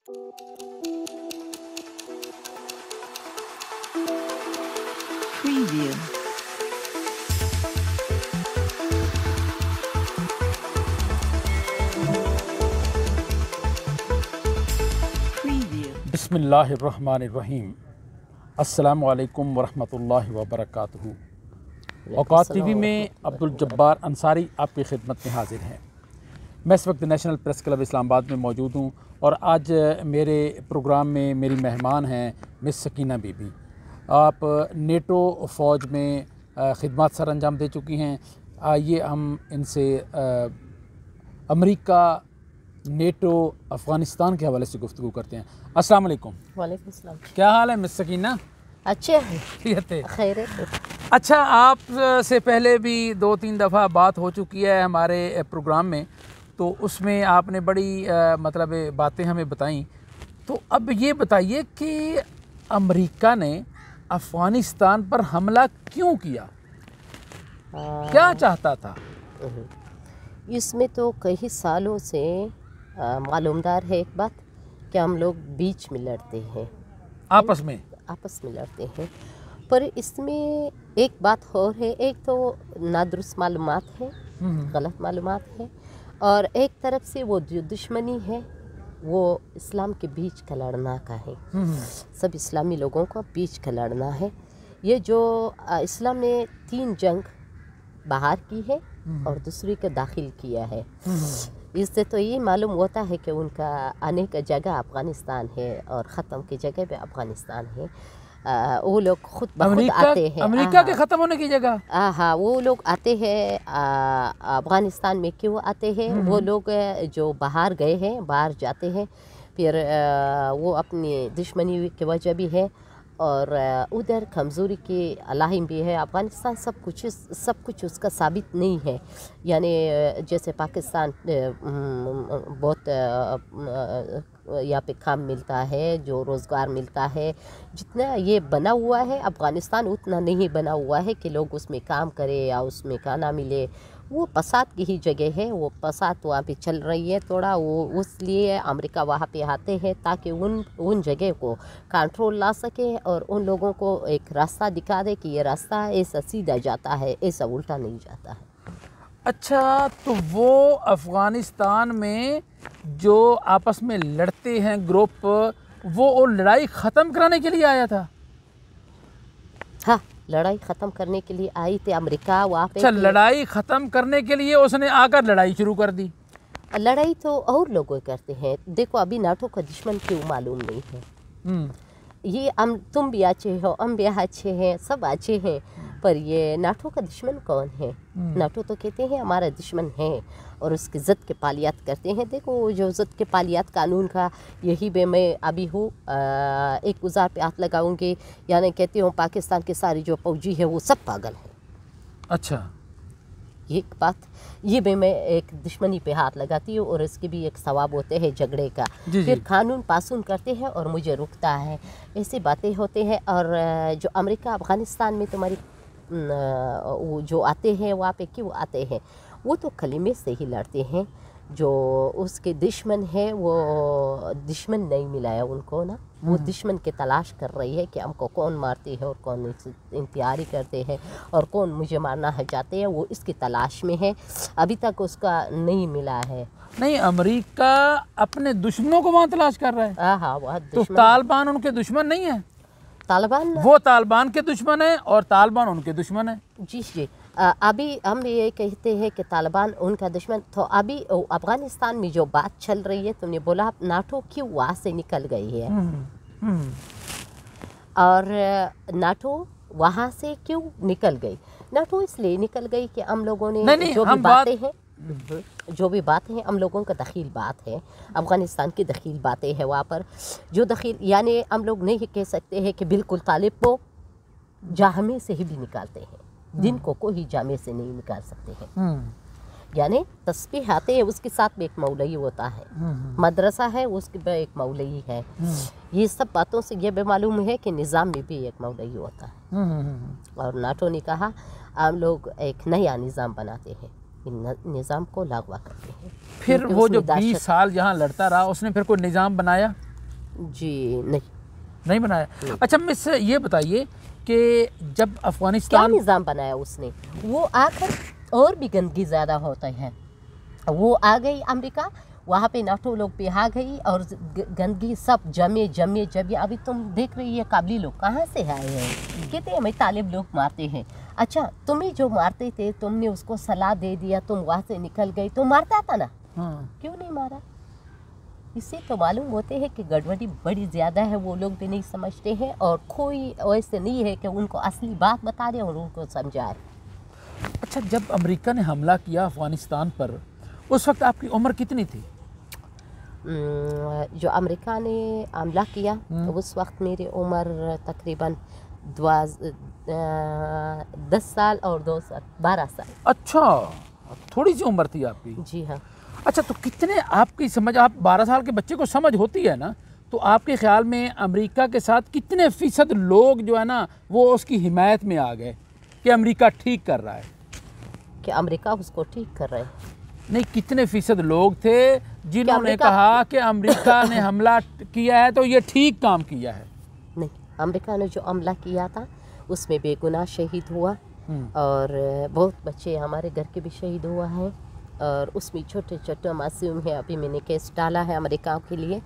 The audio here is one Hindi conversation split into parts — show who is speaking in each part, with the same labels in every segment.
Speaker 1: Preview.
Speaker 2: बिस्मिल्लाहिर्रहमानिर्रहीम। अस्सलामु अलैकुम वरहमतुल्लाहि वबरकातुहू। औकात टीवी में अब्दुल जब्बार अंसारी आपकी खिदमत में हाजिर हैं। मैं इस वक्त नेशनल प्रेस क्लब इस्लामाबाद में मौजूद हूँ और आज मेरे प्रोग्राम में मेरी मेहमान हैं मिस सकीना बीबी। आप नेटो फ़ौज में खिदमत सर अंजाम दे चुकी हैं। आइए हम इनसे अमेरिका, नेटो, अफ़गानिस्तान के हवाले से गुफ्तगू करते हैं। अस्सलाम वालेकुम।
Speaker 3: वालेकुम सलाम।
Speaker 2: क्या हाल है मिस सकीना?
Speaker 3: अच्छे हैं,
Speaker 2: खैर। अच्छा, आप से पहले भी 2-3 दफ़ा बात हो चुकी है हमारे प्रोग्राम में, तो उसमें आपने बड़ी मतलब बातें हमें बताई। तो अब ये बताइए कि अमेरिका ने अफ़गानिस्तान पर हमला क्यों किया, क्या चाहता था?
Speaker 3: इसमें तो कई सालों से मालूमदार है एक बात कि हम लोग बीच में लड़ते हैं, आपस में लड़ते हैं। पर इसमें एक बात और है, एक तो नादुरुस्त मालूमात है, गलत मालूमात है, और एक तरफ से वो जो दुश्मनी है वो इस्लाम के बीच का लड़ना का है। सब इस्लामी लोगों को बीच का लड़ना है। ये जो इस्लाम ने 3 जंग बाहर की है और दूसरी को दाखिल किया है। इससे तो ये मालूम होता है कि उनका आने का जगह अफ़गानिस्तान है और ख़त्म की जगह पे अफ़गानिस्तान है। वो लोग खुद बखुद आते हैं
Speaker 2: अमेरिका के ख़त्म होने की जगह।
Speaker 3: हाँ, वो लोग आते हैं अफ़गानिस्तान में। क्यों आते हैं? वो लोग जो बाहर गए हैं, बाहर जाते हैं, फिर वो अपनी दुश्मनी की वजह भी है और उधर कमज़ोरी की अलाहिम भी है। अफ़गानिस्तान सब कुछ उसका साबित नहीं है। यानी जैसे पाकिस्तान बहुत यहाँ पे काम मिलता है, जो रोज़गार मिलता है, जितना ये बना हुआ है अफ़गानिस्तान उतना नहीं बना हुआ है कि लोग उसमें काम करें या उसमें खाना मिले। वो फसाद की ही जगह है, वो फसाद वहाँ पे चल रही है थोड़ा। वो इसलिए अमेरिका वहाँ पे आते हैं ताकि उन जगह को कंट्रोल ला सके और उन लोगों को एक रास्ता दिखा दे कि ये रास्ता ऐसा सीधा जाता है, ऐसा उल्टा नहीं जाता है।
Speaker 2: अच्छा, तो वो अफ़गानिस्तान में जो आपस में लड़ते हैं ग्रुप, वो लड़ाई ख़त्म कराने के लिए आया था?
Speaker 3: हाँ, लड़ाई ख़त्म करने के लिए आई थी अमेरिका वहाँ पे।
Speaker 2: अच्छा, लड़ाई ख़त्म करने के लिए उसने आकर लड़ाई शुरू कर दी?
Speaker 3: लड़ाई तो और लोग करते हैं। देखो, अभी नाटो का दुश्मन क्यों मालूम नहीं है। ये तुम भी अच्छे हो, हम भी अच्छे हैं, सब अच्छे हैं, पर ये नाटो का दुश्मन कौन है? नाटो तो कहते हैं हमारा दुश्मन है और उसकी ज़द के पालियात करते हैं। देखो, जो ज़द के पालियात कानून का यही बे मैं अभी हूँ, एक गुजार पे हाथ लगाऊंगी, यानी कहती हूँ पाकिस्तान के सारे जो फौजी है वो सब पागल है।
Speaker 2: अच्छा,
Speaker 3: एक बात ये भी मैं एक दुश्मनी पे हाथ लगाती हूँ और इसके भी एक सवाब होते हैं झगड़े का। फिर कानून पासून करते हैं और मुझे रुकता है, ऐसी बातें होते हैं। और जो अमेरिका अफ़गानिस्तान में तुम्हारी वो जो आते हैं वहाँ पे क्यों आते हैं? वो तो कलीमे से ही लड़ते हैं। जो उसके दुश्मन है वो दुश्मन नहीं मिला है उनको ना, वो दुश्मन की तलाश कर रही है कि हमको कौन मारते हैं और कौन इंतजारी करते हैं और कौन मुझे मारना है चाहते हैं। वो इसकी तलाश में है, अभी तक उसका नहीं मिला है।
Speaker 2: नहीं, अमेरिका अपने दुश्मनों को वहाँ तलाश कर रहा है।
Speaker 3: हाँ, वह
Speaker 2: तो तालिबान उनके दुश्मन नहीं है?
Speaker 3: तालिबान
Speaker 2: वो तालिबान के दुश्मन है और तालिबान उनके दुश्मन है।
Speaker 3: जी। अभी हम ये कहते हैं कि तालिबान उनका दुश्मन। तो अभी अफ़गानिस्तान में जो बात चल रही है, तुमने बोला नाटो क्यों वहाँ से निकल गई है, और नाटो वहाँ से क्यों निकल गई? नाटो इसलिए निकल गई कि हम लोगों ने जो भी बातें हैं हम लोगों का दखील बात है, अफ़गानिस्तान की दखील बातें हैं वहाँ पर। जो दखील यानी हम लोग नहीं कह सकते हैं कि बिल्कुल तालिब को जामे से ही भी निकालते हैं, दिन को कोई जामे से नहीं निकाल सकते हैं। यानी तस्बीह आते हैं, उसके साथ में एक मौलवी होता है, मदरसा है उसके में एक मौलवी है। ये सब बातों से ये भी मालूम है कि निज़ाम में भी एक मौलवी होता है। और नाटो ने कहा हम लोग एक नया निज़ाम बनाते हैं, निज़ाम को लागू करते हैं।
Speaker 2: फिर वो जो 20 साल जहाँ लड़ता रहा उसने फिर कोई निज़ाम बनाया?
Speaker 3: जी नहीं,
Speaker 2: नहीं बनाया।
Speaker 3: नहीं।
Speaker 2: अच्छा मिस ये बताइए कि जब
Speaker 3: क्या
Speaker 2: अफ़गानिस्तान
Speaker 3: निज़ाम बनाया उसने? वो आकर और भी गंदगी ज़्यादा होता है। वो आ गई अमेरिका, वहाँ पे नाटो लोग पे आ गई और गंदगी सब जमे जमे जमे। अभी तुम देख रही है काबली लोग कहाँ से आए हैं, कहते हैं हमें तालिब लोग मारते हैं। अच्छा, तुम्हें जो मारते थे तुमने उसको सलाह दे दिया, तुम वहाँ से निकल गई, तो मारता था ना,
Speaker 2: हाँ।
Speaker 3: क्यों नहीं मारा? इससे तो मालूम होते हैं कि गड़बड़ी बड़ी ज़्यादा है, वो लोग भी नहीं समझते हैं और कोई ऐसे नहीं है कि उनको असली बात बता दे और उनको समझाए।
Speaker 2: अच्छा, जब अमेरिका ने हमला किया अफ़गानिस्तान पर, उस वक्त आपकी उम्र कितनी थी?
Speaker 3: जो अमेरिका ने हमला किया उस वक्त मेरी उम्र तकरीबन 10 साल और 2 साल 12 साल।
Speaker 2: अच्छा, थोड़ी सी उम्र थी आपकी।
Speaker 3: जी हाँ।
Speaker 2: अच्छा, तो कितने आपकी समझ, आप 12 साल के बच्चे को समझ होती है ना, तो आपके ख्याल में अमेरिका के साथ कितने फ़ीसद लोग जो है ना वो उसकी हिमायत में आ गए कि अमेरिका ठीक कर रहा है?
Speaker 3: कि अमेरिका उसको ठीक कर रहे हैं?
Speaker 2: नहीं, कितने फ़ीसद लोग थे जिन्होंने कहा कि अमेरिका ने हमला किया है तो ये ठीक काम किया है?
Speaker 3: नहीं, अमेरिका ने जो हमला किया था उसमें बेगुनाह शहीद हुआ और बहुत बच्चे हमारे घर के भी शहीद हुआ है और उसमें छोटे छोटे मासूम है। अभी मैंने केस डाला है अमेरिका के लिए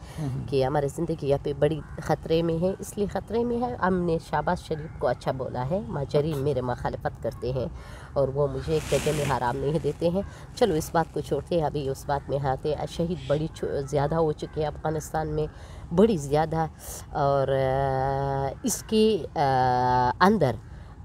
Speaker 3: कि हमारी ज़िंदगी यहाँ पे बड़ी ख़तरे में है, इसलिए ख़तरे में है। हमने शहबाज शरीफ को अच्छा बोला है, माजरी मेरे मुखालफत करते हैं और वो मुझे एक जगह में हराम नहीं देते हैं। चलो इस बात को छोड़ते हैं, अभी उस बात में आते। शहीद बड़ी ज़्यादा हो चुके हैं अफ़गानिस्तान में, बड़ी ज़्यादा, और इसके अंदर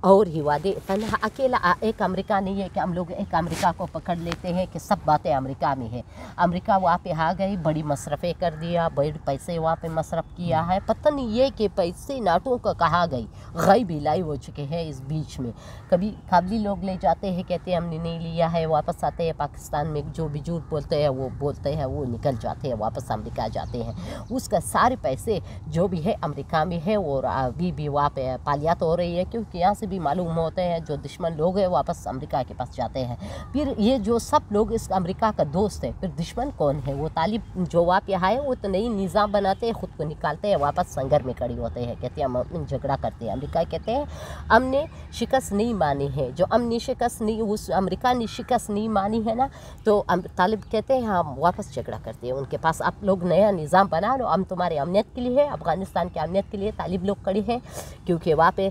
Speaker 3: और ही वादे तन्हा अकेला एक अमेरिका नहीं है कि हम लोग एक अमेरिका को पकड़ लेते हैं कि सब बातें अमेरिका में है। अमेरिका वहाँ पे आ गई, बड़ी मसरफ़ें कर दिया, बड़े पैसे वहाँ पे मसरफ़ किया है। पता नहीं ये कि पैसे नाटों का कहाँ गई, गई बिलाई हो चुके हैं इस बीच में। कभी काबली लोग ले जाते हैं, कहते हैं हमने नहीं लिया है, वापस आते हैं पाकिस्तान में, जो भी झूठ बोलते हैं वो बोलते हैं, वो निकल जाते हैं, वापस अमेरिका जाते हैं। उसका सारे पैसे जो भी है अमेरिका में है और अभी भी वहाँ पे पालियात हो रही है, क्योंकि यहाँ से भी मालूम होते हैं जो दुश्मन लोग हैं वापस अमेरिका के पास जाते हैं। फिर ये जो सब लोग इस अमेरिका का दोस्त है, फिर दुश्मन कौन है? वो तालिब जो वहाँ पे आए वो तो नई निज़ाम बनाते हैं, ख़ुद को निकालते हैं, वापस संघर्ष में खड़ी होते हैं, कहते हैं हम झगड़ा करते हैं। अमेरिका कहते हैं हमने शिकस्त नहीं मानी है, जो हमने शिकस्त नहीं, उस अमेरिका ने शिकस्त नहीं मानी है ना, तो तालिब कहते हैं हम वापस झगड़ा करते हैं उनके पास। आप लोग नया निज़ाम बना लो, हम तुम्हारे अमनियत के लिए है, अफ़गानिस्तान के अमनियत के लिए तालिब लोग खड़े हैं, क्योंकि वहाँ पे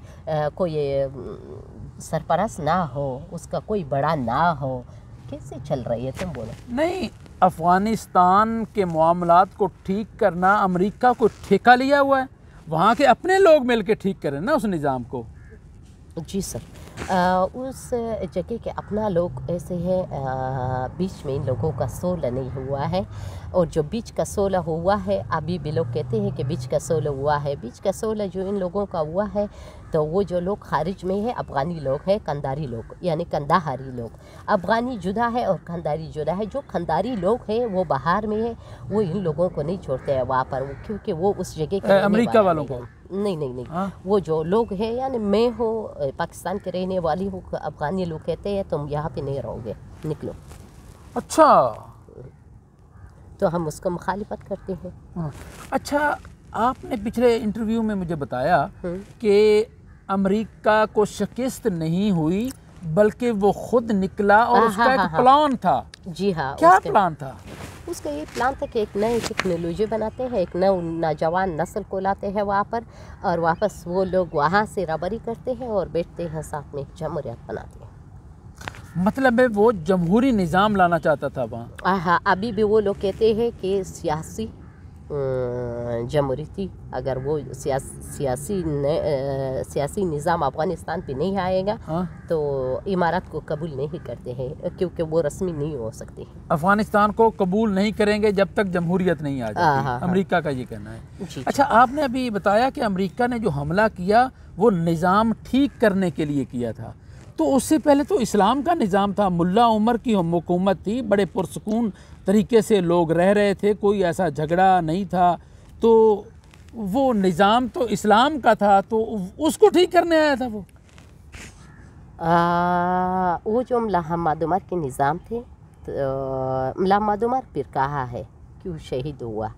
Speaker 3: कोई सरपरस्त ना हो, उसका कोई बड़ा ना हो। कैसे चल रही है, तुम बोलो?
Speaker 2: नहीं, अफ़गानिस्तान के मामलात को ठीक करना अमेरिका को ठेका लिया हुआ है, वहाँ के अपने लोग मिल के ठीक करें ना उस निज़ाम को।
Speaker 3: जी सर, उस जगह के अपना लोग ऐसे हैं, बीच में इन लोगों का सोलह नहीं हुआ है, और जो बीच का सोलह हुआ है, अभी भी लोग कहते हैं कि बीच का सोलह हुआ है। बीच का सोलह जो इन लोगों का हुआ है, तो वो जो लोग खारिज में है, अफ़गानी लोग हैं, कंधारी लोग, यानी कंदाहारी लोग। अफ़गानी जुदा है और कंधारी जुदा है। जो कंधारी लोग हैं वो बाहर में है, वो इन लोगों को नहीं छोड़ते हैं वहाँ पर, क्योंकि वो उस जगह के
Speaker 2: अमेरिका वालों को
Speaker 3: नहीं नहीं नहीं, वो जो लोग हैं, यानी मैं हूँ पाकिस्तान के रहने वाली हूँ, अफ़गानी लोग कहते हैं तुम यहाँ पे नहीं रहोगे, निकलो।
Speaker 2: अच्छा,
Speaker 3: तो हम उसको मुखालिफत करते हैं।
Speaker 2: अच्छा, आपने पिछले इंटरव्यू में मुझे बताया कि अमेरिका को शिकस्त नहीं हुई, बल्कि वो खुद निकला और उसका एक प्लान था।
Speaker 3: जी हाँ,
Speaker 2: क्या प्लान था?
Speaker 3: उसका ये प्लान था कि एक नई टेक्नोलॉजी बनाते हैं, एक नौजवान नस्ल को लाते हैं वहाँ पर, और वापस वो लोग वहाँ से रबरी करते हैं और बैठते हैं साथ में, जमहूरियत बनाते हैं।
Speaker 2: मतलब है वो जमहूरी निज़ाम लाना चाहता था वहाँ।
Speaker 3: हाँ, अभी भी वो लोग कहते हैं कि सियासी जमहूरी थी। अगर वो सियासी निज़ाम अफ़गानिस्तान पे नहीं आएगा तो इमारत को कबूल नहीं करते हैं, क्योंकि वो रस्मी नहीं हो सकती।
Speaker 2: अफ़गानिस्तान को कबूल नहीं करेंगे जब तक जमहूरियत नहीं आ जाती, अमेरिका का ये कहना है। अच्छा, आपने अभी बताया कि अमेरिका ने जो हमला किया वो निज़ाम ठीक करने के लिए किया था, तो उससे पहले तो इस्लाम का निज़ाम था, मुल्ला उमर की हुकूमत थी, बड़े पुरसकून तरीके से लोग रह रहे थे, कोई ऐसा झगड़ा नहीं था, तो वो निज़ाम तो इस्लाम का था, तो उसको ठीक करने आया था वो।
Speaker 3: वो जो मुल्ला हम्मद उमर के निज़ाम थे, तो मुल्ला हम्मद उमर फिर कहा है क्यों शहीद हुआ?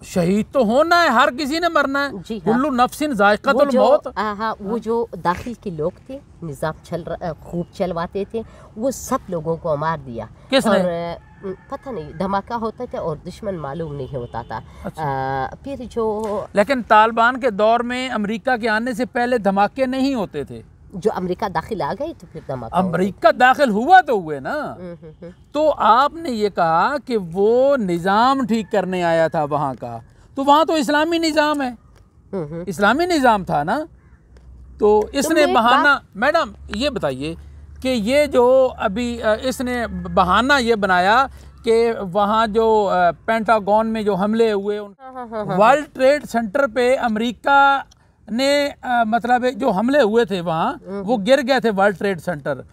Speaker 2: शहीद तो होना है, हर किसी ने मरना है।
Speaker 3: जी हाँ।
Speaker 2: कुल्लू नफ्सिन जायक़तुल मौत।
Speaker 3: हाँ, वो जो दाखिल के लोग थे, निज़ाम खूब चलवाते थे, वो सब लोगों को मार दिया।
Speaker 2: किसने?
Speaker 3: और पता नहीं, धमाका होता था और दुश्मन मालूम नहीं होता था।
Speaker 2: अच्छा।
Speaker 3: फिर जो
Speaker 2: लेकिन तालिबान के दौर में अमेरिका के आने से पहले धमाके नहीं होते थे।
Speaker 3: जो अमेरिका दाखिल आ गई तो फिर धमाका
Speaker 2: अमेरिका दाखिल हुआ तो हुए ना। तो आपने ये कहा कि वो निज़ाम ठीक करने आया था वहाँ का, तो वहाँ तो इस्लामी निज़ाम है, इस्लामी निज़ाम था ना। तो इसने बहाना, मैडम ये बताइए कि ये जो अभी इसने बहाना ये बनाया कि वहाँ जो पेंटागन में जो हमले हुए, वर्ल्ड ट्रेड सेंटर पे अमेरिका ने मतलब जो हमले हुए थे वहाँ वो गिर गए थे, वर्ल्ड ट्रेड सेंटर।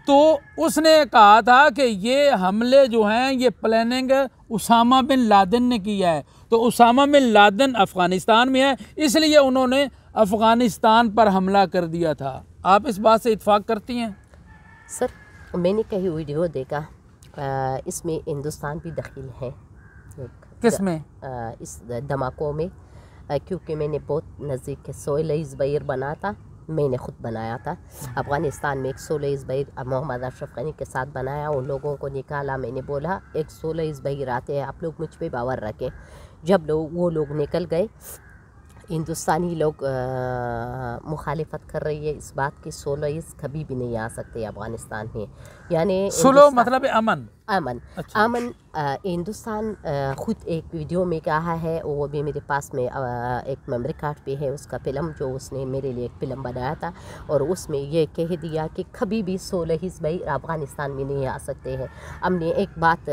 Speaker 2: तो उसने कहा था कि ये हमले जो हैं ये प्लानिंग उसामा बिन लादेन ने किया है। तो उसामा बिन लादेन अफ़गानिस्तान में है, इसलिए उन्होंने अफ़गानिस्तान पर हमला कर दिया था। आप इस बात से इत्फाक करती हैं?
Speaker 3: सर, मैंने कहीं वीडियो देखा, इसमें हिंदुस्तान भी दखील है।
Speaker 2: किसमें?
Speaker 3: इस धमाकों में, क्योंकि मैंने बहुत नज़दीक के सोलह ज़ुबैर बना था, मैंने ख़ुद बनाया था। अफ़गानिस्तान में एक 16 ज़ुबैर मोहम्मद अशरफ गनी के साथ बनाया, उन लोगों को निकाला। मैंने बोला एक 16 ज़ुबैर आते हैं, आप लोग मुझ पे बावर रखें। जब वो लोग निकल गए, हिंदुस्तानी लोग मुखालिफत कर रही है इस बात की 16 कभी भी नहीं आ सकते अफ़गानिस्तान में। यानी
Speaker 2: सुलह मतलब अमन।
Speaker 3: अमन। अच्छा। अमन हिंदुस्तान ख़ुद एक वीडियो में कहा है, वो भी मेरे पास में एक मेमोरी कार्ड पे है उसका फ़िल्म, जो उसने मेरे लिए एक फ़िल्म बनाया था, और उसमें ये कह दिया कि कभी भी 16 ज़ुबैर अफ़गानिस्तान में नहीं आ सकते हैं। हमने एक बात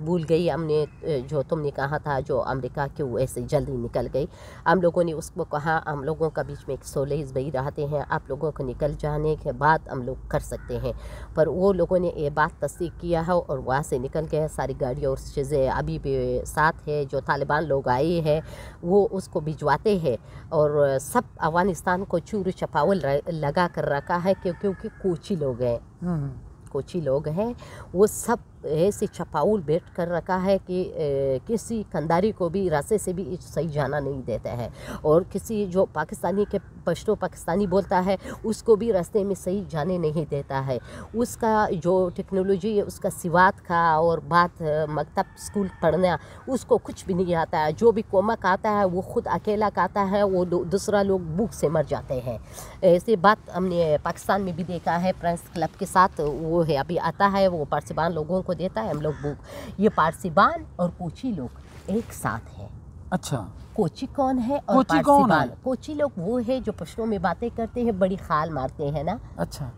Speaker 3: भूल गई, हमने जो तुमने कहा था जो अमेरिका क्यों ऐसे जल्दी निकल गई, हम लोगों ने उसको कहा हम लोगों का बीच में एक 16 ज़ुबैर आते हैं, आप लोगों को निकल जाने के बाद हम लोग कर सकते हैं। पर वो लोगों ने ये बात तस्दीक किया है और वहाँ से निकल गए। सारी गाड़ी और चीज़ें अभी भी साथ है, जो तालिबान लोग आए हैं वो उसको भिजवाते हैं, और सब अफ़गानिस्तान को चूर चपावल लगा कर रखा है, क्योंकि कोची लोग हैं, कोची लोग हैं, वो सब ऐसे चपाउल बैठ कर रखा है कि किसी कंधारी को भी रास्ते से भी सही जाना नहीं देता है, और किसी जो पाकिस्तानी के पश्तो पाकिस्तानी बोलता है उसको भी रास्ते में सही जाने नहीं देता है। उसका जो टेक्नोलॉजी है, उसका सिवात का और बात मकतब स्कूल पढ़ना, उसको कुछ भी नहीं आता है। जो भी कोमक आता है वो खुद अकेला खाता है, वो दूसरा लोग भूख से मर जाते हैं। ऐसी बात हमने पाकिस्तान में भी देखा है, प्रेस क्लब के साथ वो है, अभी आता है वो पारसीबान लोगों को देता है हम लोग भूख। ये पारसीबान और कोची लोग एक साथ है।
Speaker 2: अच्छा,
Speaker 3: कोची कौन है और पारसीबान? कोची लोग वो है जो पश्तो में बातें करते हैं, बड़ी खाल मारते हैं ना। अच्छा,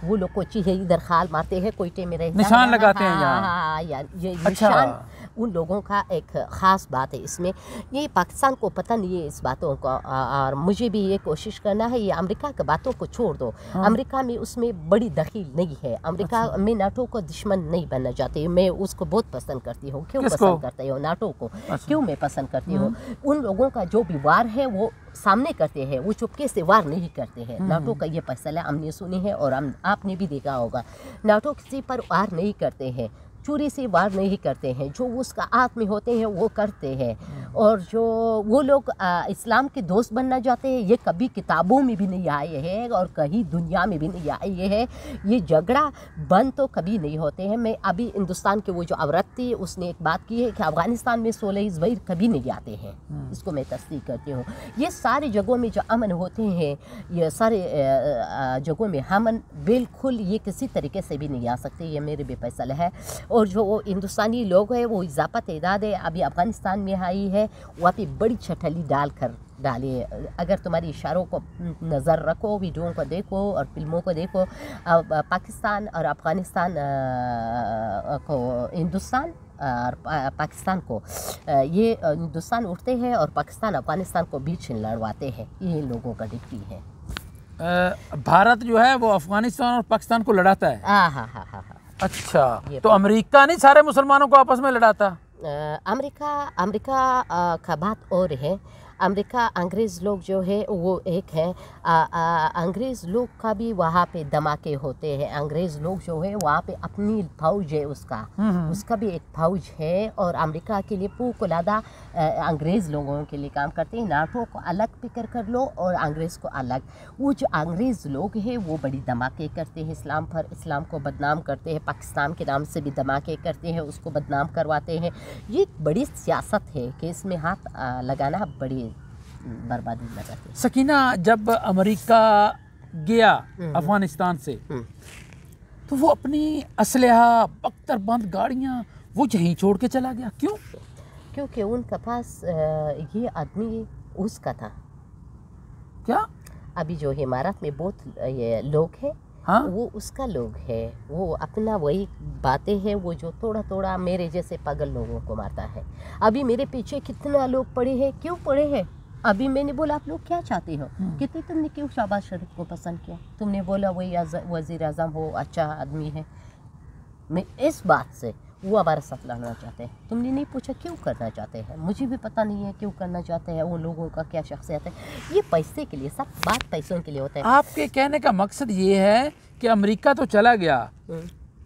Speaker 3: वो लोग कोची है, इधर खाल मारते हैं, कोयटे में रहता
Speaker 2: निशान लगाते हैं यहाँ।
Speaker 3: हाँ, यार ये
Speaker 2: अच्छा।
Speaker 3: निशान उन लोगों का एक ख़ास बात है इसमें। ये पाकिस्तान को पता नहीं है इस बातों का, और मुझे भी ये कोशिश करना है, ये अमेरिका की बातों को छोड़ दो। हाँ। अमेरिका में उसमें बड़ी दखील नहीं है। अमेरिका अच्छा। में नाटो को दुश्मन नहीं बनना चाहती, मैं उसको बहुत पसंद करती हूँ। क्यों पसंद करते हो नाटो को? अच्छा। क्यों मैं पसंद करती हूँ? उन लोगों का जो भी वार है वो सामने करते हैं, वो चुपके से वार नहीं करते हैं। नाटो का ये फैसला हमने सुनी है और आपने भी देखा होगा। नाटो किसी पर वार नहीं करते हैं, चोरी से वार नहीं करते हैं, जो उसका आत्म में होते हैं वो करते हैं। और जो वो लोग इस्लाम के दोस्त बनना चाहते हैं, ये कभी किताबों में भी नहीं आए हैं और कहीं दुनिया में भी नहीं आए हैं। ये झगड़ा बंद तो कभी नहीं होते हैं। मैं अभी हिंदुस्तान के वो जो औरत थी उसने एक बात की है कि अफ़गानिस्तान में 16 ज़ुबैर कभी नहीं आते हैं, इसको मैं तस्दीक करती हूँ। ये सारी जगहों में जो अमन होते हैं, ये सारे जगहों में अमन बिल्कुल ये किसी तरीके से भी नहीं आ सकते, ये मेरे भी फैसला है। और जो हिंदुस्तानी लोग हैं वो इजाफा तादाद है अभी अफ़गानिस्तान में आई है, वहाँ पे बड़ी छठली डाले। अगर तुम्हारी इशारों को नज़र रखो, वीडियो को देखो और फिल्मों को देखो, पाकिस्तान और अफ़गानिस्तान को, हिंदुस्तान और पाकिस्तान को, ये हिंदुस्तान उठते हैं और पाकिस्तान अफ़गानिस्तान को बीच लड़वाते हैं। ये लोगों का डिग्री है।
Speaker 2: भारत जो है वो अफ़गानिस्तान और पाकिस्तान को लड़ाता है।
Speaker 3: हाँ।
Speaker 2: अच्छा, तो अमेरिका नहीं सारे मुसलमानों को आपस में लड़ाता?
Speaker 3: अमेरिका का बात और है। अमेरिका अंग्रेज़ लोग जो है वो एक है, अंग्रेज़ लोग का भी वहाँ पे धमाके होते हैं। अंग्रेज़ लोग जो है वहाँ पे अपनी फौज है उसका भी एक फौज है, और अमेरिका के लिए फौक़-उल-आदा अंग्रेज़ लोगों के लिए काम करते हैं। नाटो को अलग फिक्र कर लो और अंग्रेज़ को अलग। वो जो अंग्रेज़ लोग हैं वो बड़ी धमाके करते हैं इस्लाम पर, इस्लाम को बदनाम करते हैं, पाकिस्तान के नाम से भी धमाके करते हैं, उसको बदनाम करवाते हैं। ये एक बड़ी सियासत है कि इसमें हाथ लगाना बड़ी बर्बादी लगाती है।
Speaker 2: सकीना, जब अमेरिका गया अफ़गानिस्तान से तो वो अपनी असलहा, बख्तरबंद गाड़ियाँ वो यहीं छोड़ के चला गया, क्यों?
Speaker 3: क्योंकि उनके पास ये आदमी उसका था।
Speaker 2: क्या?
Speaker 3: अभी जो इमारत में बहुत ये लोग हैं,
Speaker 2: हाँ?
Speaker 3: वो उसका लोग है, वो अपना वही बातें हैं, वो जो थोड़ा थोड़ा मेरे जैसे पागल लोगों को मारता है। अभी मेरे पीछे कितना लोग पड़े हैं, क्यों पड़े हैं? अभी मैंने बोला आप लोग क्या चाहते हो, कितने तुमने क्यों शहबाज शरीफ को पसंद किया? तुमने बोला वही वज़ीर आज़म हो, अच्छा आदमी है। मैं इस बात से वो हमारे साथ लड़ना चाहते हैं। तुमने नहीं पूछा क्यों करना चाहते हैं, मुझे भी पता नहीं है क्यों करना चाहते हैं। वो लोगों का क्या शख्सियत है, ये पैसे के लिए, सब बात पैसों के लिए होता है।
Speaker 2: आपके कहने का मकसद ये है कि अमेरिका तो चला गया,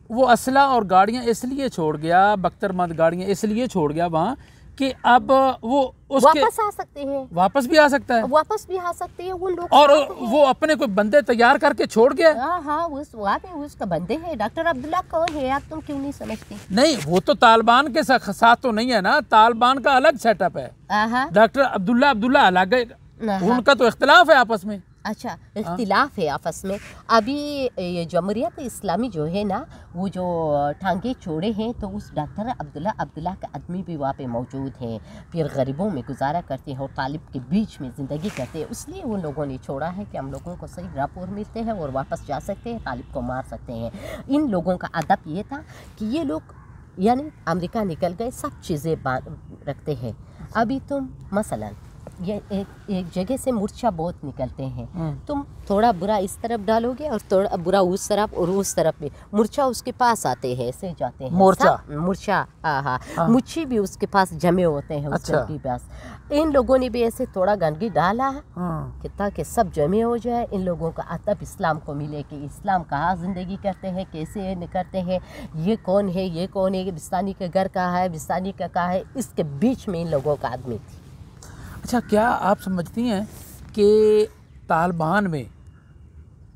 Speaker 2: वो असला और गाड़ियाँ इसलिए छोड़ गया, बख्तरबंद गाड़ियाँ इसलिए छोड़ गया वहाँ कि अब वो उसके
Speaker 3: वापस आ सकते हैं,
Speaker 2: वापस भी आ सकता है,
Speaker 3: वापस भी आ सकते हैं वो लोग,
Speaker 2: और वो अपने कोई बंदे तैयार करके छोड़ गया।
Speaker 3: हाँ, उस वहाँ पे उसका बंदे हैं। डॉक्टर अब्दुल्ला कौन है यार, तुम क्यों नहीं समझती?
Speaker 2: नहीं, वो तो तालिबान के साथ तो नहीं है ना, तालिबान का अलग सेटअप है, डॉक्टर अब्दुल्ला अलग है, उनका तो इख्तिलाफ है आपस में।
Speaker 3: अच्छा, इख्तिलाफ है आपस में। अभी ये जमहूरियत इस्लामी जो है ना, वो जो टांगे छोड़े हैं, तो उस डॉक्टर अब्दुल्ला का आदमी भी वहाँ पे मौजूद हैं। फिर गरीबों में गुजारा करते हैं और तालिब के बीच में ज़िंदगी करते हैं, इसलिए उन लोगों ने छोड़ा है कि हम लोगों को सही राहपुर मिलते हैं और वापस जा सकते हैं, तालिब को मार सकते हैं। इन लोगों का अदब ये था कि ये लोग यानी अमेरिका निकल गए, सब चीज़ें रखते हैं। अभी तुम मसलन ये एक जगह से मूर्छा बहुत निकलते हैं, तुम थोड़ा बुरा इस तरफ डालोगे और थोड़ा बुरा उस तरफ, और उस तरफ भी मूर्छा उसके पास आते हैं, ऐसे जाते हैं मूर्छा। हाँ, मुच्छी भी उसके पास जमे होते हैं उसके पास। इन लोगों ने भी ऐसे थोड़ा गंदगी डाला कि ताकि सब जमे हो जाए। इन लोगों का अदब इस्लाम को मिले कि इस्लाम कहाँ ज़िंदगी करते हैं, कैसे करते हैं, ये कौन है, ये कौन है, बिस्तानी का घर कहाँ है, बिस्तानी का कहाँ है, इसके बीच में इन लोगों का आदमी थी।
Speaker 2: अच्छा, क्या आप समझती हैं कि तालिबान में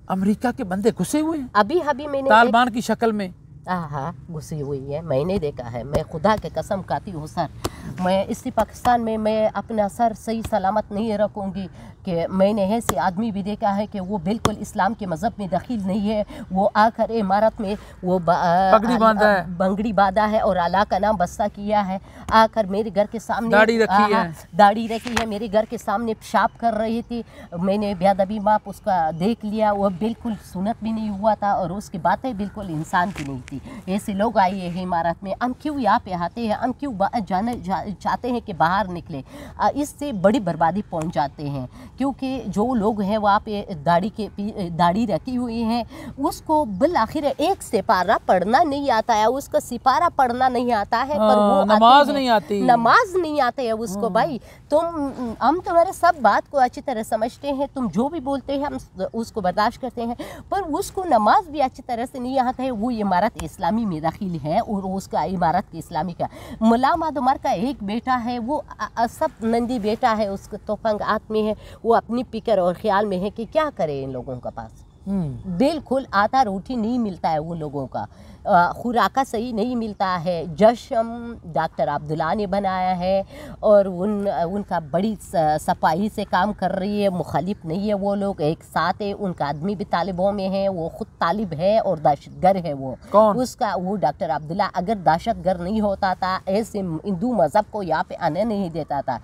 Speaker 2: अमेरिका के बंदे घुसे हुए हैं?
Speaker 3: अभी मैंने
Speaker 2: तालिबान की शक्ल में।
Speaker 3: हाँ, घुसी हुई है, मैंने देखा है। मैं खुदा के कसम खाती हूँ सर, मैं इसी पाकिस्तान में मैं अपना सर सही सलामत नहीं रखूँगी कि मैंने ऐसे आदमी भी देखा है कि वो बिल्कुल इस्लाम के मज़हब में दखील नहीं है। वो आकर इमारत में वो बंगड़ी बांधा है और अल्लाह का नाम बस्ता किया है, आकर मेरे घर के सामने दाढ़ी रखी है, मेरे घर के सामने पेशाब कर रही थी। मैंने बेअदबी माप उसका देख लिया, वो बिल्कुल सुन्नत भी नहीं हुआ था और उसकी बातें बिल्कुल इंसान की नहीं थी। ऐसे लोग आए हैं इमारत में, हम क्यों यहाँ पे आते हैं, हम क्यों जाने चाहते हैं कि बाहर निकले? इससे बड़ी बर्बादी पहुँच जाते हैं, क्योंकि जो लोग हैं वहाँ पे दाढ़ी रखी हुई है, उसको बिल आखिर एक सिपारा पढ़ना नहीं आता है, उसका सिपारा पढ़ना नहीं आता है, पर वो
Speaker 2: नमाज नहीं आती,
Speaker 3: नमाज नहीं आते है उसको। भाई हम तुम्हारे सब बात को अच्छी तरह समझते हैं, तुम जो भी बोलते हैं हम उसको बर्दाश्त करते हैं, पर उसको नमाज भी अच्छी तरह से नहीं आता है। वो इमारत इस्लामी में दाखिल है और उसका इमारत के इस्लामी का मुला मादुमर का एक बेटा है, वो सब नंदी बेटा है, उसको तोफंग आदमी है, वो अपनी फिक्र और ख्याल में है कि क्या करे इन लोगों के पास। बिल्कुल आटा रोटी नहीं मिलता है उन लोगों का, खुराका सही नहीं मिलता है। जश्न डॉक्टर अब्दुल्ला ने बनाया है और उनका बड़ी सफाई से काम कर रही है, मुखालिफ नहीं है वो लोग, एक साथ है। उनका आदमी भी तालिबों में है, वो खुद तालिब है और दहशतगर्द है। वो कौन? वो डॉक्टर अब्दुल्ला अगर दहशतगर्द नहीं होता था, ऐसे हिंदू मज़हब को यहाँ पे आने नहीं देता था।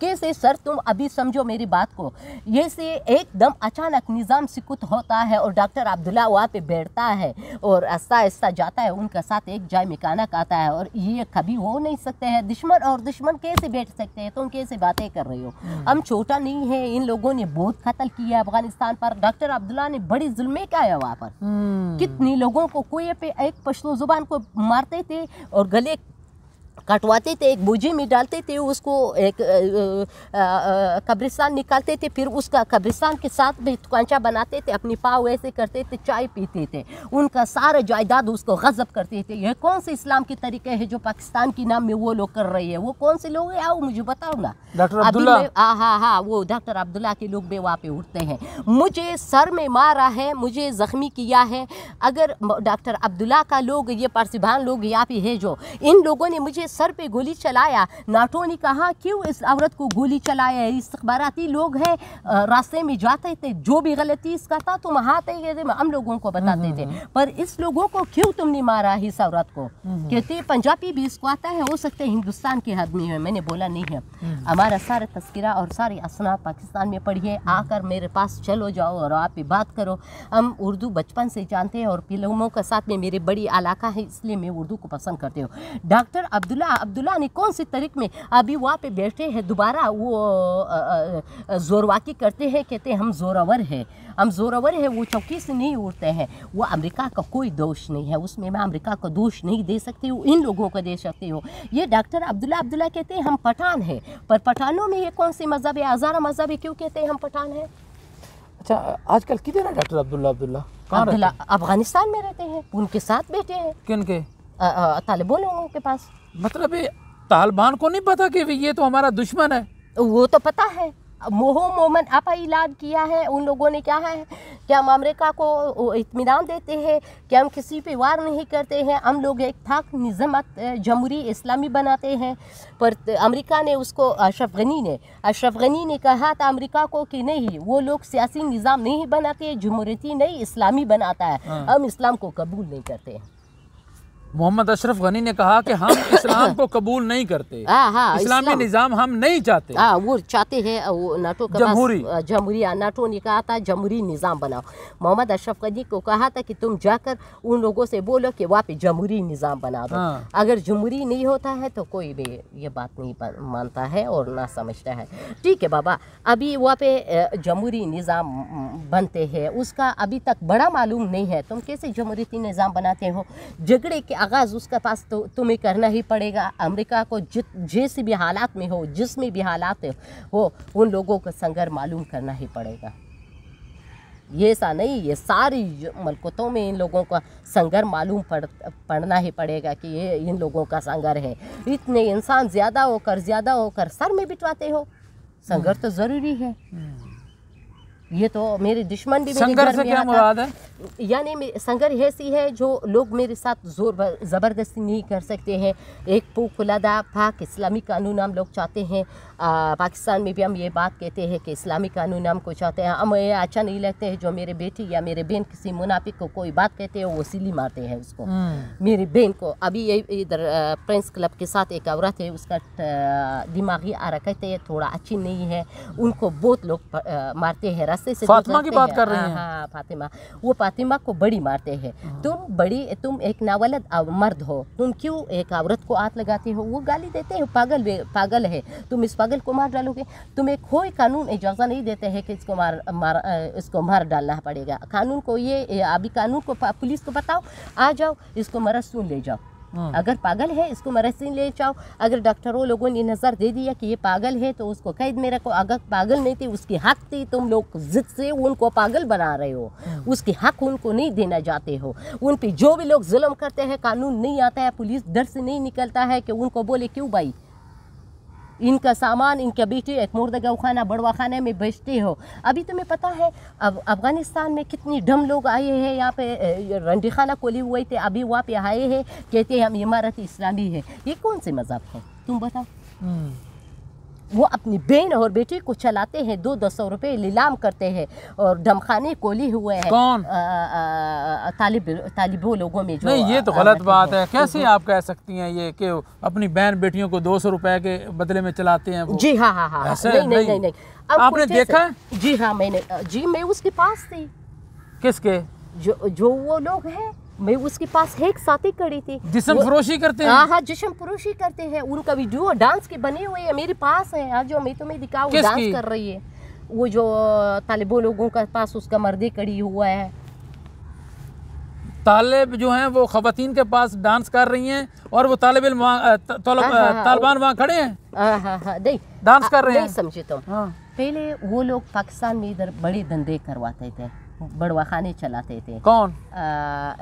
Speaker 3: कैसे सर, तुम अभी समझो मेरी बात को, ये से एकदम अचानक निज़ाम सिकुत होता है और डॉक्टर अब्दुल्ला वहाँ पे बैठता है और आहिस्ता आहिस्ता जाता है, उनका साथ एक जाय मेकानक आता है, और ये कभी हो नहीं सकते हैं। दुश्मन कैसे बैठ सकते हैं? तुम कैसे बातें कर रहे हो? हम छोटा नहीं है, इन लोगों ने बहुत कत्ल किया अफगानिस्तान पर। डॉक्टर अब्दुल्ला ने बड़ी जुल्में किया वहाँ पर, कितनी लोगों को कुएं पे एक पश्तो जुबान को मारते थे और गले कटवाते थे, एक बोझे में डालते थे, उसको एक कब्रिस्तान निकालते थे, फिर उसका कब्रिस्तान के साथ भी दुकानचा बनाते थे, अपनी पाव ऐसे करते थे, चाय पीते थे, उनका सारा जायदाद उसको गज़ब करते थे। यह कौन से इस्लाम के तरीके हैं जो पाकिस्तान के नाम में वो लोग कर रहे हैं? वो कौन से लोग हैं? आओ मुझे बताओ ना।
Speaker 2: डॉक्टर अब्दुल्ला,
Speaker 3: हाँ, वो डॉक्टर अब्दुल्ला के लोग भी वहाँ पे उठते हैं। मुझे सर में मारा है, मुझे ज़ख्मी किया है। अगर डॉक्टर अब्दुल्ला का लोग, ये पारसीभान लोग यहाँ पे है जो, इन लोगों ने मुझे सर पे गोली चलाया, नाटो ने कहा क्यों इस औरत को गोली चलाया है? इस्तखबाराती लोग हैं, रास्ते में जाते थे, जो भी गलती इसका था तुम हाथ हम लोगों को बताते थे, पर इस लोगों को क्यों तुमने मारा है इस औरत को? कहते पंजाबी भी इसको आता है, हो सकता है हिंदुस्तान के आदमी है, मैंने बोला नहीं है। हमारा सारा तस्करा और सारी असनाद पाकिस्तान में पढ़िए, आकर मेरे पास चलो जाओ और आप बात करो। हम उर्दू बचपन से जानते हैं और फिल्मों के साथ में मेरी बड़ी इलाका है, इसलिए मैं उर्दू को पसंद करती हूँ। डॉक्टर अब्दुल्ला ने कौन सी तरीक़ में अभी वहाँ पे बैठे हैं, दोबारा वो जोरवाकी करते हैं, कहते हैं हम जोरावर हैं, हम जोरावर हैं, वो चौकी से नहीं उड़ते हैं। वो अमेरिका का कोई दोष नहीं है, उसमें मैं अमेरिका को दोष नहीं दे सकती हूँ, इन लोगों को दे सकती हूँ। ये डॉक्टर अब्दुल्ला कहते हैं हम पठान हैं, पर पठानों में ये कौन सी मज़हब है? हज़ारा मज़हब है, क्यों कहते हैं हम पठान हैं?
Speaker 2: अच्छा, आजकल किधर है डॉक्टर अब्दुल्ला?
Speaker 3: अब्दुल्ला अफगानिस्तान में रहते हैं, उनके साथ बैठे हैं।
Speaker 2: किन के?
Speaker 3: तालिबान लोगों के पास।
Speaker 2: मतलब ये तालिबान को नहीं पता कि ये तो हमारा दुश्मन है?
Speaker 3: वो तो पता है, मोहम्मद आपा ऐलान किया है उन लोगों ने, क्या है कि हम अमेरिका को इत्मीनान देते हैं कि हम किसी पे वार नहीं करते हैं, हम लोग एक थाक निज़ामत जमहूरी इस्लामी बनाते हैं। पर अमेरिका ने उसको, अशरफ गनी ने कहा था अमेरिका को कि नहीं, वो लोग सियासी निज़ाम नहीं बनाते, जमहूरियती नहीं इस्लामी बनाता है, हम इस्लाम को कबूल नहीं करते हैं।
Speaker 2: मोहम्मद अशरफ गनी ने कहा कि हम इस्लाम को कबूल नहीं करते, इस्लामी निज़ाम हम नहीं चाहते।
Speaker 3: वो चाहते हैं, वो नाटो का जमहूरी, नाटो ने कहा था जमहूरी निज़ाम बनाओ। मोहम्मद अशरफ गनी को कहा था कि तुम जाकर उन लोगों से बोलो कि वहाँ पे जमहूरी निज़ाम बना दो। अगर जमहूरी नहीं होता है तो कोई भी ये बात नहीं मानता है और ना समझता है। ठीक है बाबा, अभी वहाँ पे जमहूरी निज़ाम बनते हैं, उसका अभी तक बड़ा मालूम नहीं है, तुम कैसे जमहूरी निज़ाम बनाते हो? झगड़े के आगाज़ उसका पास तो तुम्हें करना ही पड़ेगा। अमेरिका को जैसे भी हालात में हो, जिसमें भी हालात हो, उन लोगों को संघर्ष मालूम करना ही पड़ेगा। ये ऐसा नहीं, ये सारी मलकतों में इन लोगों का संघर्ष मालूम पड़ना ही पड़ेगा कि ये इन लोगों का संघर्ष है। इतने इंसान ज़्यादा होकर सर में बिठवाते हो, संघर्ष तो ज़रूरी है। ये तो मेरे दुश्मन भी
Speaker 2: संघर्ष से क्या मुराद है?
Speaker 3: यानी संघर्ष ऐसी है जो लोग मेरे साथ जोर ज़बरदस्ती नहीं कर सकते हैं। एक पुख्ता पाक इस्लामी कानून हम लोग चाहते हैं। पाकिस्तान में भी हम ये बात कहते हैं कि इस्लामी कानून हमको चाहते हैं। हमें ये अच्छा नहीं लगता है जो मेरे बेटी या मेरे बहन किसी मुनाफिक को कोई बात कहते हैं, वो सिली मारते हैं उसको। मेरी बहन को अभी इधर प्रेस क्लब के साथ एक औरत है, उसका दिमागी हरकतें थोड़ा अच्छी नहीं है, उनको बहुत लोग मारते हैं, रास्ते से
Speaker 2: फातिमा की बात कर रही हैं।
Speaker 3: हाँ, फातिमा, वो फातिमा को बड़ी मारते हैं। तुम एक नावलद मर्द हो, तुम क्यों एक औरत को हाथ लगाते हो? वो गाली देते हैं, पागल है, तुम इस पागल को मार डालोगे। तुम्हें कोई कानून इजाज़त नहीं देते हैं कि इसको मार डालना पड़ेगा। कानून को ये अभी कानून को पुलिस को बताओ, आ जाओ इसको मरसून ले जाओ। अगर पागल है इसको मरसीन ले जाओ। अगर डॉक्टरों लोगों ने नज़र दे दिया कि ये पागल है तो उसको कैद में रखो। अगर पागल नहीं थी, उसकी हक थी, तुम लोग जिद से उनको पागल बना रहे हो, उसकी हक उनको नहीं देना चाहते हो। उन पे जो भी लोग जुल्म करते हैं, कानून नहीं आता है, पुलिस डर से नहीं निकलता है कि उनको बोले क्यों भाई इनका सामान, इनका बेटी एक मुर्दा खाना बड़वा खाने में बेचते हो। अभी तुम्हें पता है अब अफ़गानिस्तान में कितनी डम लोग आए हैं, यहाँ पे रंडी खाना खोले हुए थे, अभी वहाँ पे आए हैं, कहते हैं हम इमारत इस्लामी है। ये कौन से मज़हब है तुम बताओ? वो अपनी बहन और बेटी को चलाते हैं, 200 रुपये नीलाम करते हैं और डमखाने खोले हुए हैं।
Speaker 2: कौन?
Speaker 3: तालिबों लोगों में जो।
Speaker 2: नहीं, ये तो गलत बात है। कैसे आप कह सकती हैं ये कि अपनी बहन बेटियों को 200 रुपये के बदले में चलाते हैं वो?
Speaker 3: जी हाँ, नहीं।
Speaker 2: आपने देखा?
Speaker 3: जी हाँ, मैं उसके पास थी।
Speaker 2: किसके?
Speaker 3: जो वो लोग हैं, मैं उसके पास एक साथी खड़ी थी।
Speaker 2: जिस्म फरोशी करते हैं?
Speaker 3: हाँ, जिस्म फरोशी करते हैं। उनका वीडियो डांस के बने हुए हैं, मेरे पास है। आज जो मैं तुम्हें दिखाऊं, डांस कर रही है वो जो तालिबों लोगों के पास, उसका मर्दी खड़ी हुआ है।
Speaker 2: तालिब जो हैं वो ख़वातीन के पास डांस कर रही हैं और वो तालिबान वहाँ खड़े हैं,
Speaker 3: नहीं
Speaker 2: डांस कर रहे हैं।
Speaker 3: नहीं समझे तुम। पहले वो लोग पाकिस्तान में इधर बड़े धंधे करवाते थे, बड़वा खाने चलाते थे।
Speaker 2: कौन?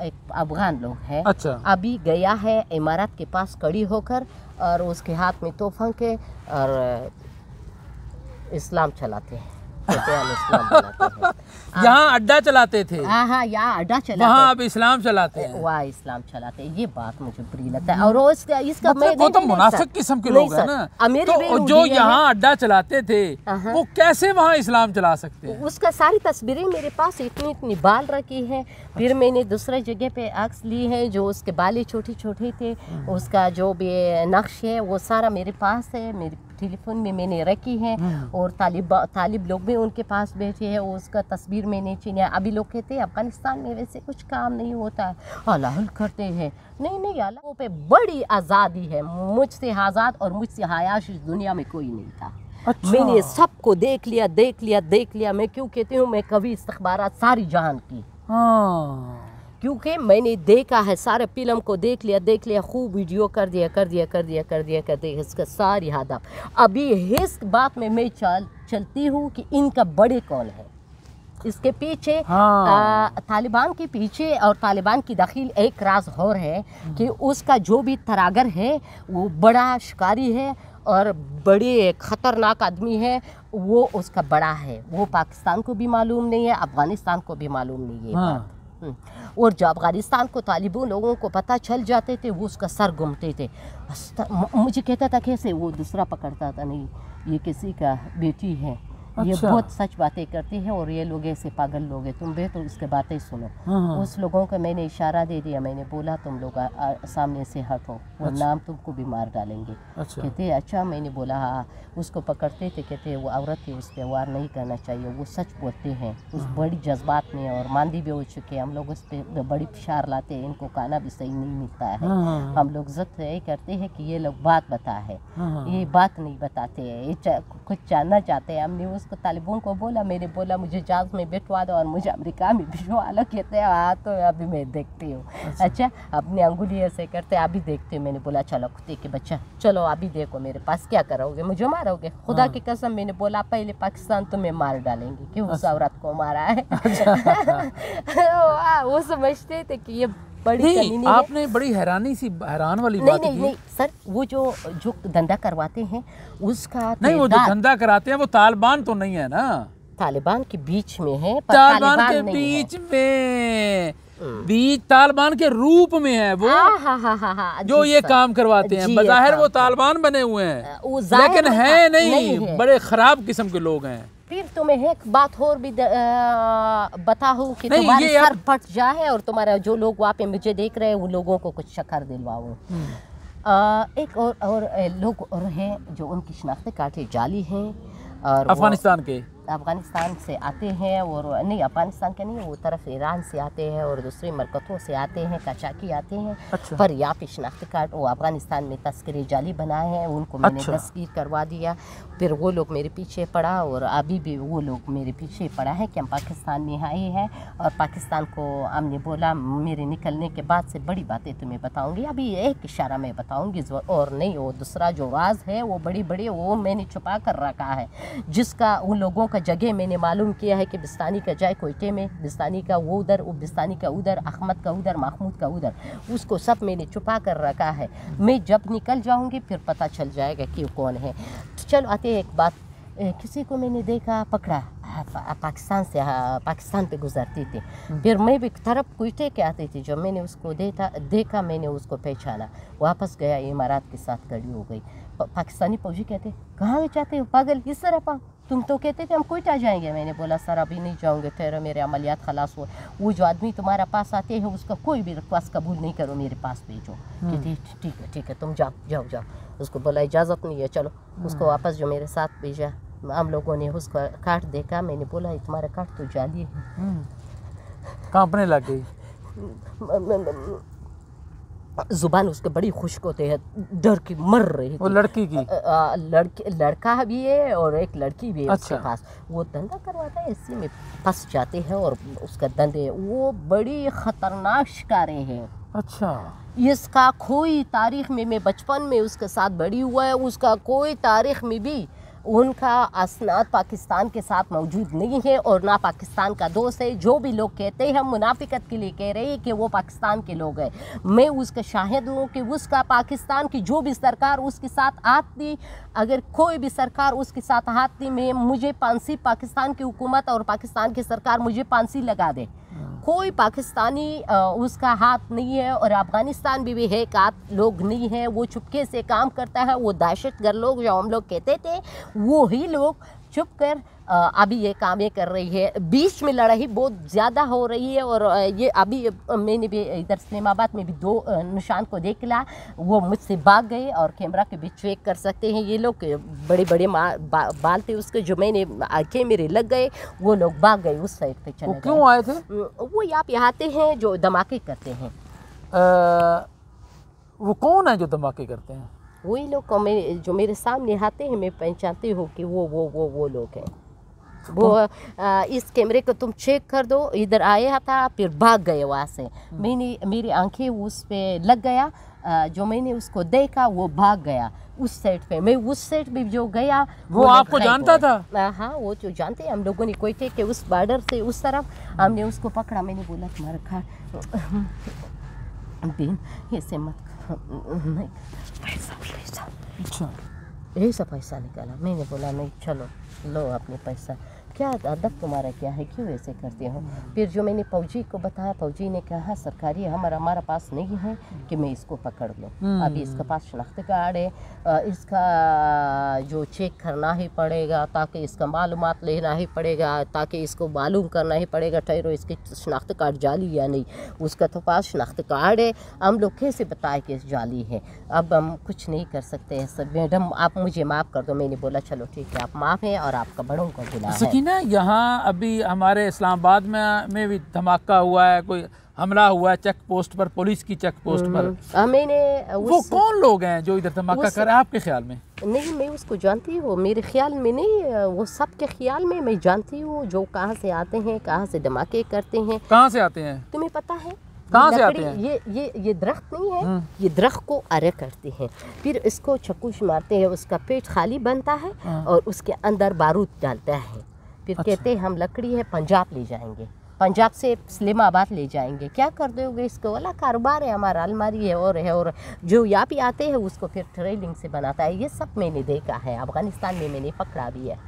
Speaker 3: एक अफगान लोग हैं।
Speaker 2: अच्छा।
Speaker 3: अभी गया है इमारत के पास खड़ी होकर और उसके हाथ में तोहफा के और इस्लाम चलाते हैं, इस्लाम बनाते हैं।
Speaker 2: यहाँ अड्डा चलाते थे।
Speaker 3: हाँ, यहाँ अड्डा चलाते
Speaker 2: वहाँ अब इस्लाम चलाते हैं।
Speaker 3: वहाँ इस्लाम चलाते हैं। ये बात मुझे बुरी लगता है। और इसका
Speaker 2: मतलब वो तो मुनाफिक किस्म के लोग हैं ना। तो जो यहाँ अड्डा चलाते थे वो कैसे वहाँ इस्लाम चला सकते हैं?
Speaker 3: उसका सारी तस्वीरें मेरे पास इतनी इतनी बाल रखी है। फिर मैंने दूसरे जगह पे अक्स ली है जो उसके बालें छोटे छोटे थे, उसका जो भी नक्श है वो सारा मेरे पास है, मेरे टेलीफोन में मैंने रखी है। और तालिब लोग भी उनके पास बैठे हैं, उसका तस्वीर मैंने छीना। अभी लोग कहते हैं अफगानिस्तान में वैसे कुछ काम नहीं होता है, हलाल करते हैं। नहीं, अल्लाह पे बड़ी आज़ादी है। मुझसे आज़ाद और मुझसे हयाश इस दुनिया में कोई नहीं था।
Speaker 2: अच्छा।
Speaker 3: मैंने सबको देख लिया। मैं क्यों कहती हूँ, मैं कभी इस्तखबारात सारी जहान की, क्योंकि मैंने देखा है, सारे फिल्म को देख लिया, खूब वीडियो कर दिया इसका सारी हदफ। अभी इस बात में मैं चलती हूँ कि इनका बड़े कौन है इसके पीछे। तालिबान के पीछे और तालिबान की दखील एक राज और है कि उसका जो भी तरागर है वो बड़ा शिकारी है और बड़े ख़तरनाक आदमी है। वो उसका बड़ा है, वो पाकिस्तान को भी मालूम नहीं है, अफ़गानिस्तान को भी मालूम नहीं है बात। और जब अफगानिस्तान को तालिबान लोगों को पता चल जाते थे वो उसका सर घूमते थे। मुझे कहता था कैसे, वो दूसरा पकड़ता था, नहीं ये किसी का बेटी है।
Speaker 2: अच्छा।
Speaker 3: ये बहुत सच बातें करती है और ये लोग ऐसे पागल लोग हैं, तुम भी तो उसके बातें सुनो। उस लोगों को मैंने इशारा दे दिया, मैंने बोला तुम लोग सामने से हटो वरना हम तुमको भी मार डालेंगे।
Speaker 2: अच्छा।
Speaker 3: कहते अच्छा, मैंने बोला हाँ। उसको पकड़ते थे, कहते वो औरत है, उस पर वार नहीं करना चाहिए, वो सच बोलते हैं। उस बड़ी जज्बात में और मांदी भी हो चुके, हम लोग उस पर बड़ी फिशार लाते हैं, इनको खाना भी सही नहीं मिलता है। हम लोग ज़िद यही करते हैं कि ये लोग बात बता है, ये बात नहीं बताते हैं, ये कुछ जानना चाहते हैं। हमने उसको तालिबान को बोला, मैंने बोला मुझे जहाज़ में बिठवा दो और मुझे अमेरिका में भिजवा लो। कहते हैं हाँ तो अभी मैं देखती हूँ। अच्छा, अपनी अंगुली ऐसे करते अभी देखते हैं। मैंने बोला चलो कुत्ते के बच्चा, चलो अभी देखो मेरे पास क्या करोगे, मुझे मारोगे? खुदा की कसम, मैंने बोला पहले पाकिस्तान तुम्हें मार डालेंगे कि उस औरत को मारा है। वो समझते थे कि ये बड़ी कमीनी है।
Speaker 2: आपने बड़ी हैरान वाली बात की।
Speaker 3: नहीं सर, वो जो धंधा करवाते हैं उसका
Speaker 2: नहीं, वो जो धंधा कराते हैं वो तालिबान तो नहीं है ना,
Speaker 3: तालिबान के बीच में है, पर
Speaker 2: तालिबान के बीच में तालिबान के रूप में है वो। जो ये काम करवाते हैं, बज़ाहिर वो तालिबान बने हुए हैं लेकिन है नहीं, बड़े खराब किस्म के लोग हैं।
Speaker 3: फिर तुम्हें एक बात और भी बताऊं कि तुम्हारे सर फट जाए और तुम्हारा जो लोग वहाँ पे मुझे देख रहे हैं वो लोगों को कुछ शक्कर दिलवाऊं। एक और लोग और हैं जो उनकी शनाख्ती कार्ड जाली हैं और अफ़गानिस्तान से आते हैं, और नहीं अफ़गानिस्तान के नहीं, वो तरफ ईरान से आते हैं और दूसरे मरकज़ों से आते हैं, कचाकी आते हैं।
Speaker 2: अच्छा।
Speaker 3: पर यहाँ पे शनाख्ती कार्ड वो अफ़गानिस्तान में तस्करी जाली बनाए हैं, उनको मैंने तस्कीर करवा दिया। फिर वो लोग मेरे पीछे पड़ा और अभी भी वो लोग मेरे पीछे पड़ा है कि हम पाकिस्तान में आए हैं और पाकिस्तान को हमने बोला मेरे निकलने के बाद से बड़ी बातें तुम्हें बताऊँगी, अभी एक इशारा में बताऊँगी और नहीं वो दूसरा जो राज है वो बड़ी वो मैंने छुपा कर रखा है, जिसका उन लोगों का जगह मैंने मालूम किया है कि बिस्तानी का जाए कोयटे में, बिस्तानी का वो उधर, बिस्तानी का उधर, अहमद का उधर, महमूद का उधर, उसको सब मैंने छुपा कर रखा है। मैं जब निकल जाऊंगी फिर पता चल जाएगा कि कौन है। चलो आते हैं एक बात, किसी को मैंने देखा पकड़ा पाकिस्तान पे गुजरती थी, फिर मैं भी तरफ कोयटे के आती थी, जब मैंने उसको देखा मैंने उसको पहचाना, वापस गया, इमारात के साथ खड़ी हो गई। पाकिस्तानी फौजी कहते कहाँ जाते हो पागल, इस तरफ आओ, तुम तो कहते थे हम कोयटा जाएंगे। मैंने बोला सर अभी नहीं जाऊँगे, ठहरो मेरे अमलियात खलास हो, वो जो आदमी तुम्हारा पास आते हैं उसका कोई भी रिक्वेस्ट कबूल नहीं करो, मेरे पास भेजो। कहते ठीक है तुम जाओ। उसको बोला इजाज़त नहीं है, चलो। उसको वापस जो मेरे साथ भेजा, हम लोगों ने उसका कार्ड देखा, मैंने बोला तुम्हारा कार्ड तो जाली है।
Speaker 2: कांपने लग गई।
Speaker 3: ज़ुबान उसके बड़ी खुश्क होती है, डर की मर रही
Speaker 2: वो
Speaker 3: थी।
Speaker 2: लड़की की?
Speaker 3: लड़का भी है और एक लड़की भी है
Speaker 2: अच्छा।
Speaker 3: उसके पास। वो धंधा करवाता है, इसी में फंस जाते हैं और उसका धंधे वो बड़ी ख़तरनाक शिकारे हैं।
Speaker 2: अच्छा।
Speaker 3: इसका कोई तारीख़ में, मैं बचपन में उसके साथ बड़ी हुआ है, उसका कोई तारीख़ में भी उनका असनाद पाकिस्तान के साथ मौजूद नहीं है और ना पाकिस्तान का दोस्त है। जो भी लोग कहते हैं हम मुनाफिकत के लिए कह रहे हैं कि वो पाकिस्तान के लोग हैं। मैं उसका शाहिद हूँ कि उसका पाकिस्तान की जो भी सरकार उसके साथ आती, अगर कोई भी सरकार उसके साथ आती, मैं मुझे फांसी, पाकिस्तान की हुकूमत और पाकिस्तान की सरकार मुझे फांसी लगा दे। कोई पाकिस्तानी उसका हाथ नहीं है और अफ़गानिस्तान भी है एक हाथ लोग नहीं है। वो चुपके से काम करता है। वो दहशतगर्द लोग जो हम लोग कहते थे वो ही लोग चुप कर अभी ये कामें कर रही है। बीच में लड़ाई बहुत ज़्यादा हो रही है और ये अभी मैंने भी इधर इस्लामाबाद में भी 2 निशान को देख लिया। वो मुझसे भाग गए और कैमरा के भी चेक कर सकते हैं। ये लोग बड़े बड़े बाल थे उसके, जो मैंने आंखें मेरे लग गए, वो लोग भाग गए उस साइड पे चले गए।
Speaker 2: क्यों आए थे?
Speaker 3: वो यहाँ पे आते हैं जो धमाके करते हैं।
Speaker 2: वो कौन है जो धमाके करते हैं?
Speaker 3: वही लोग को मैं जो मेरे सामने आते हैं, मैं पहचानती हूँ कि वो लोग हैं। वो इस कैमरे को तुम चेक कर दो, इधर आया था फिर भाग गए वहाँ से। मेरी आंखें उस पे लग गया, जो मैंने उसको देखा वो भाग गया उस साइड पे। मैं उस साइड पे जो गया
Speaker 2: वो आपको जानता था?
Speaker 3: हाँ, वो जो जानते हैं हम लोगों ने, कोई थे कि उस बॉर्डर से उस तरफ हमने उसको पकड़ा। मैंने बोला तुम्हारा दिन ऐसे मत नहीं, पैसा।
Speaker 2: अच्छा।
Speaker 3: ऐसा पैसा निकाला। मैंने बोला नहीं, चलो लो अपने पैसा। क्या अदब तुम्हारा क्या है, क्यों ऐसे करते हो? फिर जो मैंने फौजी को बताया, फौजी ने कहा सरकारी हमारा पास नहीं है कि मैं इसको पकड़ लूँ। अभी इसका पास शनाख्त कार्ड है, इसका जो चेक करना ही पड़ेगा, ताकि इसका मालूमात लेना ही पड़ेगा, ताकि इसको मालूम करना ही पड़ेगा ठहरो इसके शनाख्त कार्ड जाली या नहीं। उसका तो पास शनाख्त कार्ड है, हम लोग कैसे बताए कि जाली है? अब हम कुछ नहीं कर सकते हैं सब। मैडम आप मुझे माफ़ कर दो। मैंने बोला चलो ठीक है, आप माफ़ हैं और आपका बड़ों का गुनाह है।
Speaker 2: ना यहाँ अभी हमारे इस्लामाबाद में भी धमाका हुआ है, कोई हमला हुआ है चेक पोस्ट पर, पुलिस की चेक पोस्ट पर।
Speaker 3: मैंने
Speaker 2: वो कौन लोग हैं जो इधर धमाका कर रहे हैं आपके ख्याल में?
Speaker 3: नहीं, मैं उसको जानती हूँ, मेरे ख्याल में नहीं, वो सबके ख्याल में मैं जानती हूँ जो कहाँ से आते हैं, कहाँ से धमाके करते हैं।
Speaker 2: कहाँ से आते हैं
Speaker 3: तुम्हें पता है?
Speaker 2: कहाँ से आते हैं?
Speaker 3: ये दरख्त नहीं है, ये दरख्त को अरे करते हैं, फिर इसको चक्कूश मारते हैं, उसका पेट खाली बनता है और उसके अंदर बारूद डालता है। फिर कहते हैं हम लकड़ी है पंजाब ले जाएंगे, पंजाब से इस्लामाबाद ले जाएंगे। क्या कर दोगे इसको? वाला कारोबार है हमारा, अलमारी है और जो यहाँ पे आते हैं उसको फिर ट्रेलिंग से बनाता है। ये सब मैंने देखा है, अफगानिस्तान में मैंने पकड़ा भी है।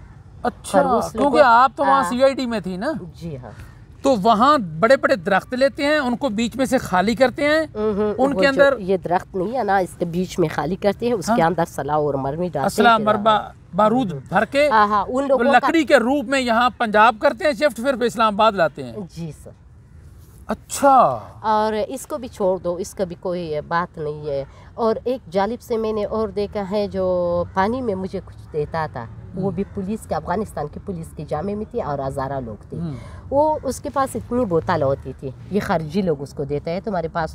Speaker 2: अच्छा, क्योंकि आप तो वहाँ CID में थी ना?
Speaker 3: जी हाँ।
Speaker 2: तो वहाँ बड़े बड़े दरख्त लेते हैं, उनको बीच में से खाली करते हैं, उनके अंदर
Speaker 3: ये दरख्त नहीं है ना, इसके बीच में खाली करते हैं, उसके अंदर सलाह और मरमी डालते हैं,
Speaker 2: असला मरबा बारूद भर के
Speaker 3: उन लोगों
Speaker 2: लकड़ी के रूप में यहाँ पंजाब करते हैं शिफ्ट, फिर इस्लामाबाद लाते हैं।
Speaker 3: जी सर।
Speaker 2: अच्छा।
Speaker 3: और इसको भी छोड़ दो, इसका भी कोई बात नहीं है। और एक जालिब से मैंने और देखा है जो पानी में मुझे कुछ देता था, वो भी पुलिस के, अफ़गानिस्तान की पुलिस के जामे में थी और हज़ारा लोग थे। वो उसके पास इतनी बोतल होती थी, ये खारिजी लोग उसको देते हैं। तुम्हारे पास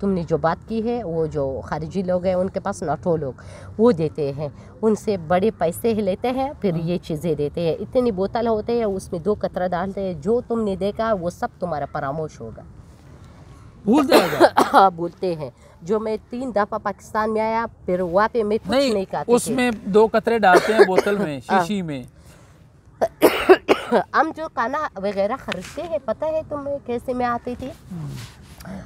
Speaker 3: तुमने जो बात की है, वो जो खारिजी लोग हैं उनके पास नाटो लोग वो देते हैं, उनसे बड़े पैसे लेते हैं, फिर ये चीज़ें देते हैं। इतनी बोतल होते हैं, उसमें 2 कतरा डालते हैं, जो तुमने देखा वो सब तुम्हारा परामोश होगा,
Speaker 2: भूल जाएगा।
Speaker 3: हाँ बोलते हैं। जो मैं 3 दफ़ा पाकिस्तान में आया, फिर वहाँ पे मैं कुछ नहीं खाती,
Speaker 2: उसमें 2 कतरे डालते हैं बोतल में, शीशी में।
Speaker 3: हम जो खाना वगैरह खरीदते हैं, पता है तुम्हें कैसे मैं आती थी?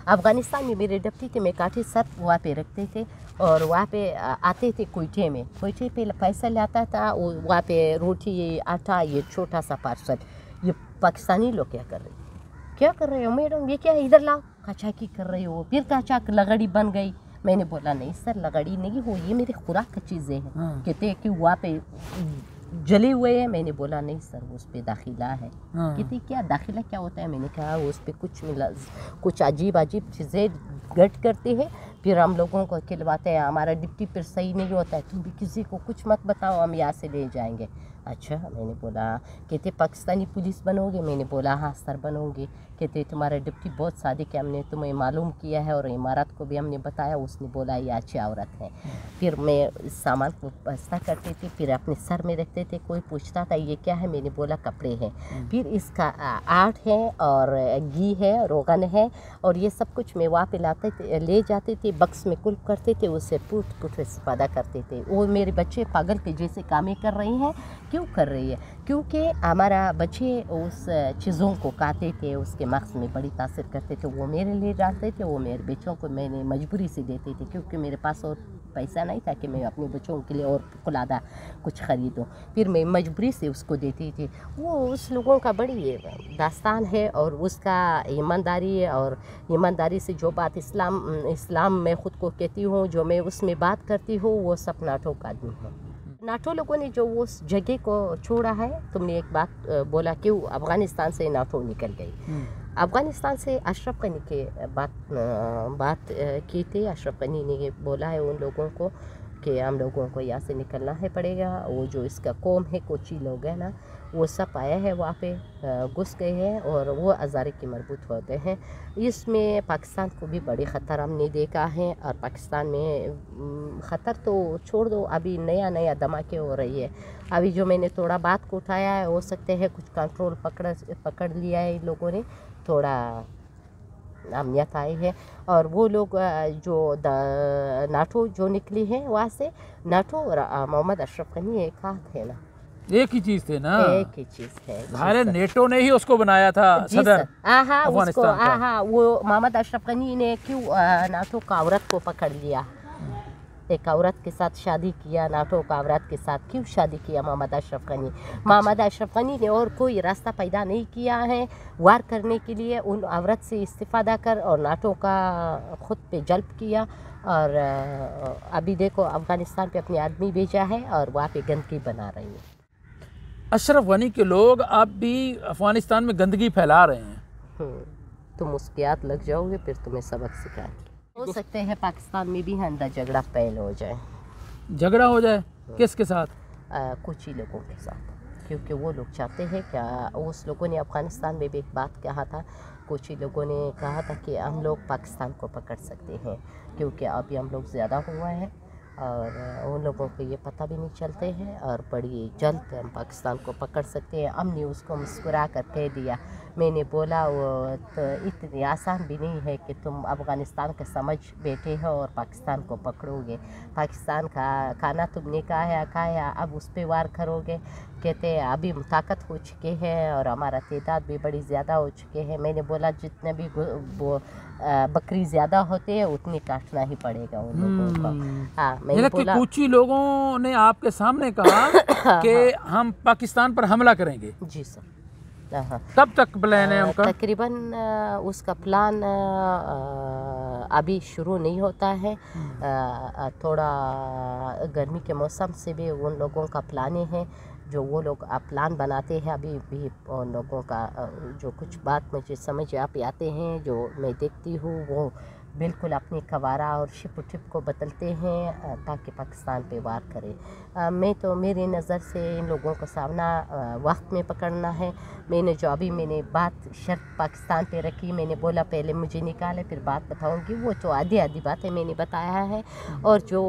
Speaker 3: अफ़गानिस्तान में मेरे डप्टी थे, मैं काठी सब वहाँ पे रखते थे और वहाँ पे आते थे कोयटे में, कोयटे पे पैसा लाता था, वहाँ पे रोटी आटा, ये छोटा सा पार्सल। ये पाकिस्तानी लोग क्या कर रहे हो मैडम, ये क्या है, इधर लाओ, कचाकी कर रहे हो। फिर कचाक लगड़ी बन गई। मैंने बोला नहीं सर, लगड़ी नहीं हो, ये मेरी खुराक की चीज़ें हैं। कहते हैं कि वहाँ पे जले हुए हैं। मैंने बोला नहीं सर, उस पर दाखिला है। कहते क्या दाखिला क्या होता है? मैंने कहा उस पर कुछ अजीब चीज़ें गट करते हैं, फिर हम लोगों को खिलवाते हैं। हमारा डिप्टी फिर सही नहीं होता है, तुम भी किसी को कुछ मत बताओ, हम यहाँ से ले जाएंगे। अच्छा। मैंने बोला, कहते पाकिस्तानी पुलिस बनोगे? मैंने बोला हाँ सर बनूंगी। कहते तुम्हारे डिप्टी बहुत सादिक है, हमने तुम्हें मालूम किया है और इमारत को भी हमने बताया। उसने बोला ये अच्छी औरत है। फिर मैं सामान को बस्ता करती थी, फिर अपने सर में रखते थे। कोई पूछता था ये क्या है, मैंने बोला कपड़े हैं। फिर इसका आट है और घी है, रोगन है, और ये सब कुछ मैं वहाँ पे ले जाते थे, बक्स में कुल्फ करते थे, उससे पूट इस्तेफादा करते थे। वो मेरे बच्चे पागल के जैसे कामें कर रही हैं। क्यों कर रही है? क्योंकि हमारा बच्चे उस चीज़ों को खाते थे, उसके मग़ज़ में बड़ी तासीर करते थे। वो मेरे लिए डालते थे, वो मेरे बच्चों को मैंने मजबूरी से देते थे, क्योंकि मेरे पास और पैसा नहीं था कि मैं अपने बच्चों के लिए और खुलादा कुछ ख़रीदूँ। फिर मैं मजबूरी से उसको देती थी। वो उस लोगों का बड़ी दास्तान है, और उसका ईमानदारी है, और ईमानदारी से जो बात इस्लाम में ख़ुद को कहती हूँ, जो मैं उसमें बात करती हूँ, वो सब नाटो का आदमी है। नाटो लोगों ने जो उस जगह को छोड़ा है, तुमने एक बात बोला क्यों अफ़गानिस्तान से नाटो निकल गई। अफ़गानिस्तान से अशरफ गनी के बात की थी। अशरफ गनी ने बोला है उन लोगों को कि हम लोगों को यहाँ से निकलना है पड़ेगा। वो जो इसका कौम है, कोची लोग हैं ना, वो सब आया है वहाँ पे, घुस गए हैं, और वो हज़ारे के मरबूत होते हैं। इसमें पाकिस्तान को भी बड़ी ख़तर हमने देखा है, और पाकिस्तान में ख़तर तो छोड़ दो, अभी नया धमाके हो रही है। अभी जो मैंने थोड़ा बात को उठाया है, हो सकते हैं कुछ कंट्रोल पकड़ लिया है इन लोगों ने, थोड़ा अहमियत आई है। और वो लोग जो नाटो जो निकली है वहाँ से, नाटो और मोहम्मद अशरफ गनी एक हाथ है ना,
Speaker 2: एक ही चीज़ थे ना,
Speaker 3: एक ही चीज़ है।
Speaker 2: अरे नेटो ने ही उसको बनाया था सदर
Speaker 3: अफगानिस्तान का। वो मोहम्मद अशरफ गनी ने क्यों नाटो का औरत को पकड़ लिया, एक औरत के साथ शादी किया, नाटो का औरत के साथ क्यों शादी किया मोहम्मद अशरफ गनी? मोहम्मद अशरफ गनी ने और कोई रास्ता पैदा नहीं किया है वार करने के लिए, उन औरत से इस्तिफादा कर और नाटो का ख़ुद पे जल्ब किया। और अभी देखो अफ़गानिस्तान पे अपने आदमी भेजा है और वहाँ पे गंदगी बना रही है।
Speaker 2: अशरफ गनी के लोग अब भी अफ़गानिस्तान में गंदगी फैला रहे हैं।
Speaker 3: तुम उसके हाथ लग जाओगे, फिर तुम्हें सबक सिखाएंगे। हो सकते हैं पाकिस्तान में भी अंदर झगड़ा फैल हो जाए।
Speaker 2: झगड़ा हो जाए किसके साथ?
Speaker 3: कुछ ही लोगों के साथ, क्योंकि वो लोग चाहते हैं क्या, उस लोगों ने अफ़गानिस्तान में भी एक बात कहा था, कुछ ही लोगों ने कहा था कि हम लोग पाकिस्तान को पकड़ सकते हैं, क्योंकि अभी हम लोग ज़्यादा हुआ है, और उन लोगों को ये पता भी नहीं चलते हैं, और बड़ी जल्द हम पाकिस्तान को पकड़ सकते हैं। हमने उसको मुस्कुरा कर कह दिया। मैंने बोला वो तो इतनी आसान भी नहीं है कि तुम अफ़गानिस्तान का समझ बैठे हो और पाकिस्तान को पकड़ोगे। पाकिस्तान का खाना तुमने खाया, अब उस पर वार करोगे? कहते हैं अभी ताकत हो चुके हैं और हमारा तादाद भी बड़ी ज़्यादा हो चुके हैं। मैंने बोला जितने भी बकरी ज़्यादा होते हैं उतनी काटना ही पड़ेगा उन लोगों को। हाँ, मैंने बोला
Speaker 2: कुछ ही लोगों ने आपके सामने कहा कि हम पाकिस्तान पर हमला करेंगे।
Speaker 3: जी सर।
Speaker 2: तब तक प्लान है उनका?
Speaker 3: तकरीबन उसका प्लान अभी शुरू नहीं होता है। थोड़ा गर्मी के मौसम से भी उन लोगों का प्लान है, जो वो लोग प्लान बनाते हैं। अभी भी उन लोगों का जो कुछ बात मुझे समझ आते हैं, जो मैं देखती हूँ, वो बिल्कुल अपनी कवारा और शिप को बदलते हैं ताकि पाकिस्तान पे वार करें। मैं तो मेरी नज़र से इन लोगों को सामना वक्त में पकड़ना है। मैंने बात शर्त पाकिस्तान पे रखी। मैंने बोला पहले मुझे निकाले फिर बात बताऊंगी, वो तो आधी बातें मैंने बताया है। और जो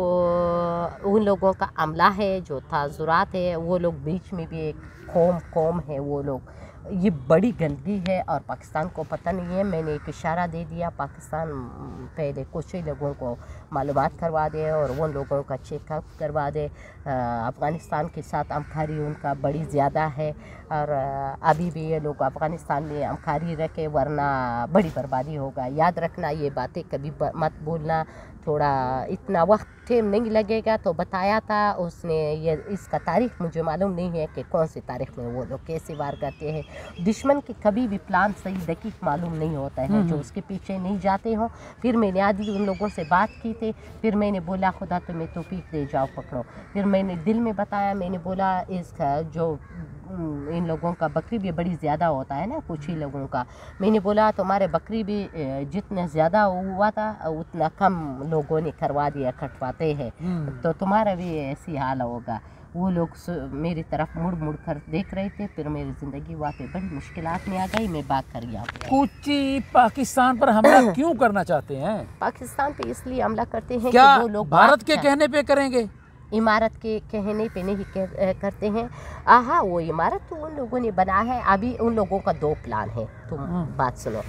Speaker 3: उन लोगों का अमला है, जो ताज़ुरात है, वो लोग बीच में भी एक कौम है, वो लोग ये बड़ी गंदगी है और पाकिस्तान को पता नहीं है। मैंने एक इशारा दे दिया, पाकिस्तान पहले कुछ ही लोगों को मालूमात करवा दे और उन लोगों का चेकअप करवा दे। अफ़गानिस्तान के साथ हमखारी उनका बड़ी ज़्यादा है, और अभी भी ये लोग अफ़गानिस्तान में हमखारी रखे, वरना बड़ी बर्बादी होगा। याद रखना ये बातें कभी मत भूलना। थोड़ा इतना वक्त टाइम नहीं लगेगा तो बताया था उसने। ये इसका तारीख़ मुझे मालूम नहीं है कि कौन सी तारीख़ में वो लोग कैसे वार करते हैं। दुश्मन की कभी भी प्लान सही दकीक मालूम नहीं होता है, जो उसके पीछे नहीं जाते हो। फिर मैंने आधी उन लोगों से बात की थी, फिर मैंने बोला खुदा तुम्हें तौफीक दे, जाओ पकड़ो। फिर मैंने दिल में बताया, मैंने बोला इसका जो इन लोगों का बकरी भी बड़ी ज़्यादा होता है ना, कुछ ही लोगों का। मैंने बोला तुम्हारे बकरी भी जितना ज़्यादा हुआ था उतना कम लोगों ने करवा दिया, कटवाते हैं, तो तुम्हारा भी ऐसी हाल होगा। वो लोग मेरी तरफ मुड़ मुड़ कर देख रहे थे। फिर मेरी ज़िंदगी वहाँ पे बड़ी मुश्किलात में आ गई, मैं भाग कर गया।
Speaker 2: कूची पाकिस्तान पर हमला क्यों करना चाहते हैं?
Speaker 3: पाकिस्तान पे इसलिए हमला करते हैं
Speaker 2: क्या
Speaker 3: कि वो लोग
Speaker 2: भारत के कहने पे करेंगे?
Speaker 3: इमारत के कहने पे नहीं करते हैं। हाँ, वो इमारत तो उन लोगों ने बना है। अभी उन लोगों का 2 प्लान है, तुम बात सुनो।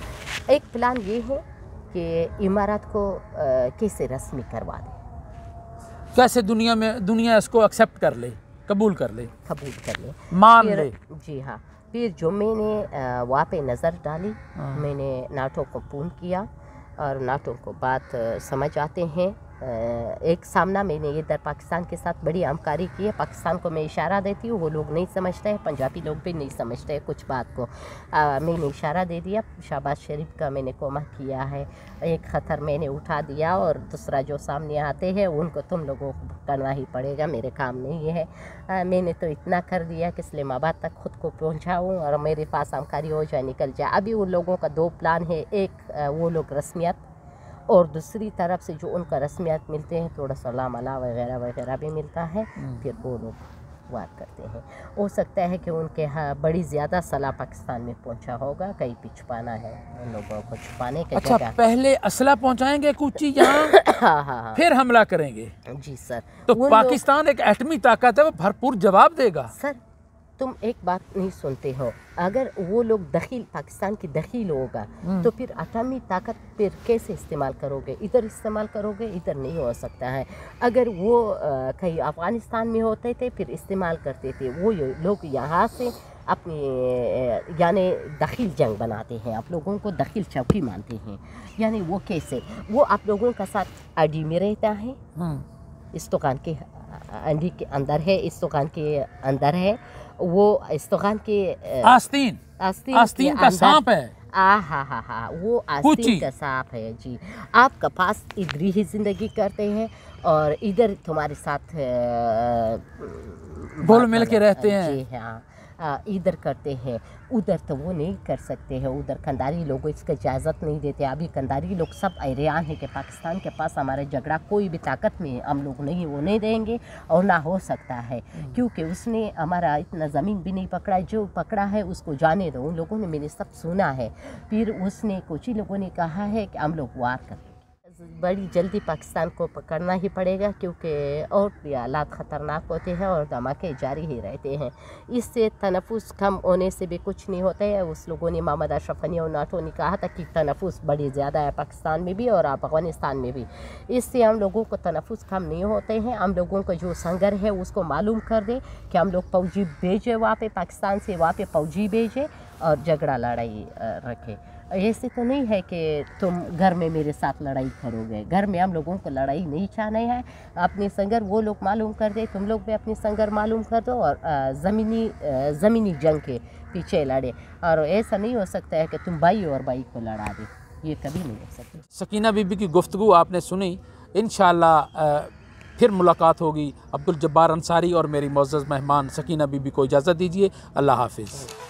Speaker 3: एक प्लान ये है कि इमारत को कैसे रस्मी करवा दे,
Speaker 2: कैसे दुनिया इसको एक्सेप्ट कर ले, कबूल कर ले, मान ले।
Speaker 3: जी हाँ। फिर जो मैंने वहाँ पे नज़र डाली, मैंने नाटो को फ़ोन किया और नाटो को बात समझ आते हैं। एक सामना मैंने इधर पाकिस्तान के साथ बड़ी हमकारी की है। पाकिस्तान को मैं इशारा देती हूँ, वो लोग नहीं समझते हैं, पंजाबी लोग भी नहीं समझते हैं कुछ बात को। मैंने इशारा दे दिया, शहबाज शरीफ का मैंने कोमा किया है, एक ख़तर मैंने उठा दिया, और दूसरा जो सामने आते हैं उनको तुम लोगों को करना ही पड़ेगा, मेरे काम नहीं है। मैंने तो इतना कर दिया कि इस्लामाबाद तक खुद को पहुँचाऊँ और मेरे पास हमकारी हो जाए, निकल जाए। अभी उन लोगों का 2 प्लान है, एक वो लोग रस्मियत, और दूसरी तरफ से जो उनका रस्मियत मिलते हैं, थोड़ा सलाम अला वगैरह वगैरह भी मिलता है, फिर वो लोग वार करते हैं। हो सकता है कि उनके यहाँ बड़ी ज़्यादा सलाह पाकिस्तान में पहुंचा होगा, कहीं भी छुपाना है उन लोगों को, छुपाने के
Speaker 2: अच्छा, पहले असला पहुंचाएंगे कूची यहाँ
Speaker 3: हाँ,
Speaker 2: फिर हमला करेंगे।
Speaker 3: जी सर।
Speaker 2: तो पाकिस्तान एक एटमी ताकत है, वो भरपूर जवाब देगा।
Speaker 3: सर तुम एक बात नहीं सुनते हो, अगर वो लोग दखील, पाकिस्तान की दखील होगा तो फिर एटमी ताकत फिर कैसे इस्तेमाल करोगे? इधर इस्तेमाल करोगे, इधर नहीं हो सकता है। अगर वो कहीं अफ़गानिस्तान में होते थे फिर इस्तेमाल करते थे, वो लोग यहाँ से अपनी यानी दखील जंग बनाते हैं, आप लोगों को दखील चौकी मानते हैं। यानी वो कैसे, वो आप लोगों का साथ आडी में रहता है, इस दुकान के अंडी के अंदर है, इस दुकान के अंदर है, वो इस दुकान के आस्तीन का सांप है। हाँ, वो आस्तीन का सांप है जी। आपका पास इधर ही जिंदगी करते हैं और इधर तुम्हारे साथ
Speaker 2: घुल मिल के रहते हैं।
Speaker 3: जी हाँ, इधर करते हैं, उधर तो वो नहीं कर सकते हैं। उधर कंधारी लोगों इसका इजाज़त नहीं देते। अभी कंधारी लोग सब ऐरान है कि पाकिस्तान के पास हमारा झगड़ा कोई भी ताकत में हम लोग नहीं, वो नहीं देंगे और ना हो सकता है, क्योंकि उसने हमारा इतना ज़मीन भी नहीं पकड़ा, जो पकड़ा है उसको जाने दो। उन लोगों ने मैंने सब सुना है। फिर उसने कुछ ही लोगों ने कहा है कि हम लोग वार करते, बड़ी जल्दी पाकिस्तान को पकड़ना ही पड़ेगा, क्योंकि और भी हालात ख़तरनाक होते हैं और धमाके जारी ही रहते हैं। इससे तनफ़ुस कम होने से भी कुछ नहीं होता है। उस लोगों ने, मोहम्मद अशरफ गनी और नाटो ने कहा था कि तनफ़ुस बड़ी ज़्यादा है पाकिस्तान में भी और अफ़गानिस्तान में भी। इससे हम लोगों को तनफ़ुस कम नहीं होते हैं। हम लोगों का जो संघर्ष है उसको मालूम कर दे कि हम लोग फ़ौजी भेजें वहाँ पे, पाकिस्तान से वहाँ पे फ़ौजी भेजें और झगड़ा लड़ाई रखें। ऐसे तो नहीं है कि तुम घर में मेरे साथ लड़ाई करोगे, घर में हम लोगों को लड़ाई नहीं चाहना है। अपनी संघर्ष वो लोग मालूम कर दे, तुम लोग भी अपनी संघर्ष मालूम कर दो और ज़मीनी जंग के पीछे लड़े। और ऐसा नहीं हो सकता है कि तुम भाई और भाई को लड़ा दे, ये कभी नहीं हो सकता।
Speaker 2: सकीना बीबी की गुफ्तगू आपने सुनी, इंशाअल्लाह फिर मुलाकात होगी। अब्दुल जब्बार अंसारी और मेरी मोअज़्ज़ज़ मेहमान सकीना बीबी को इजाज़त दीजिए। अल्लाह हाफिज़।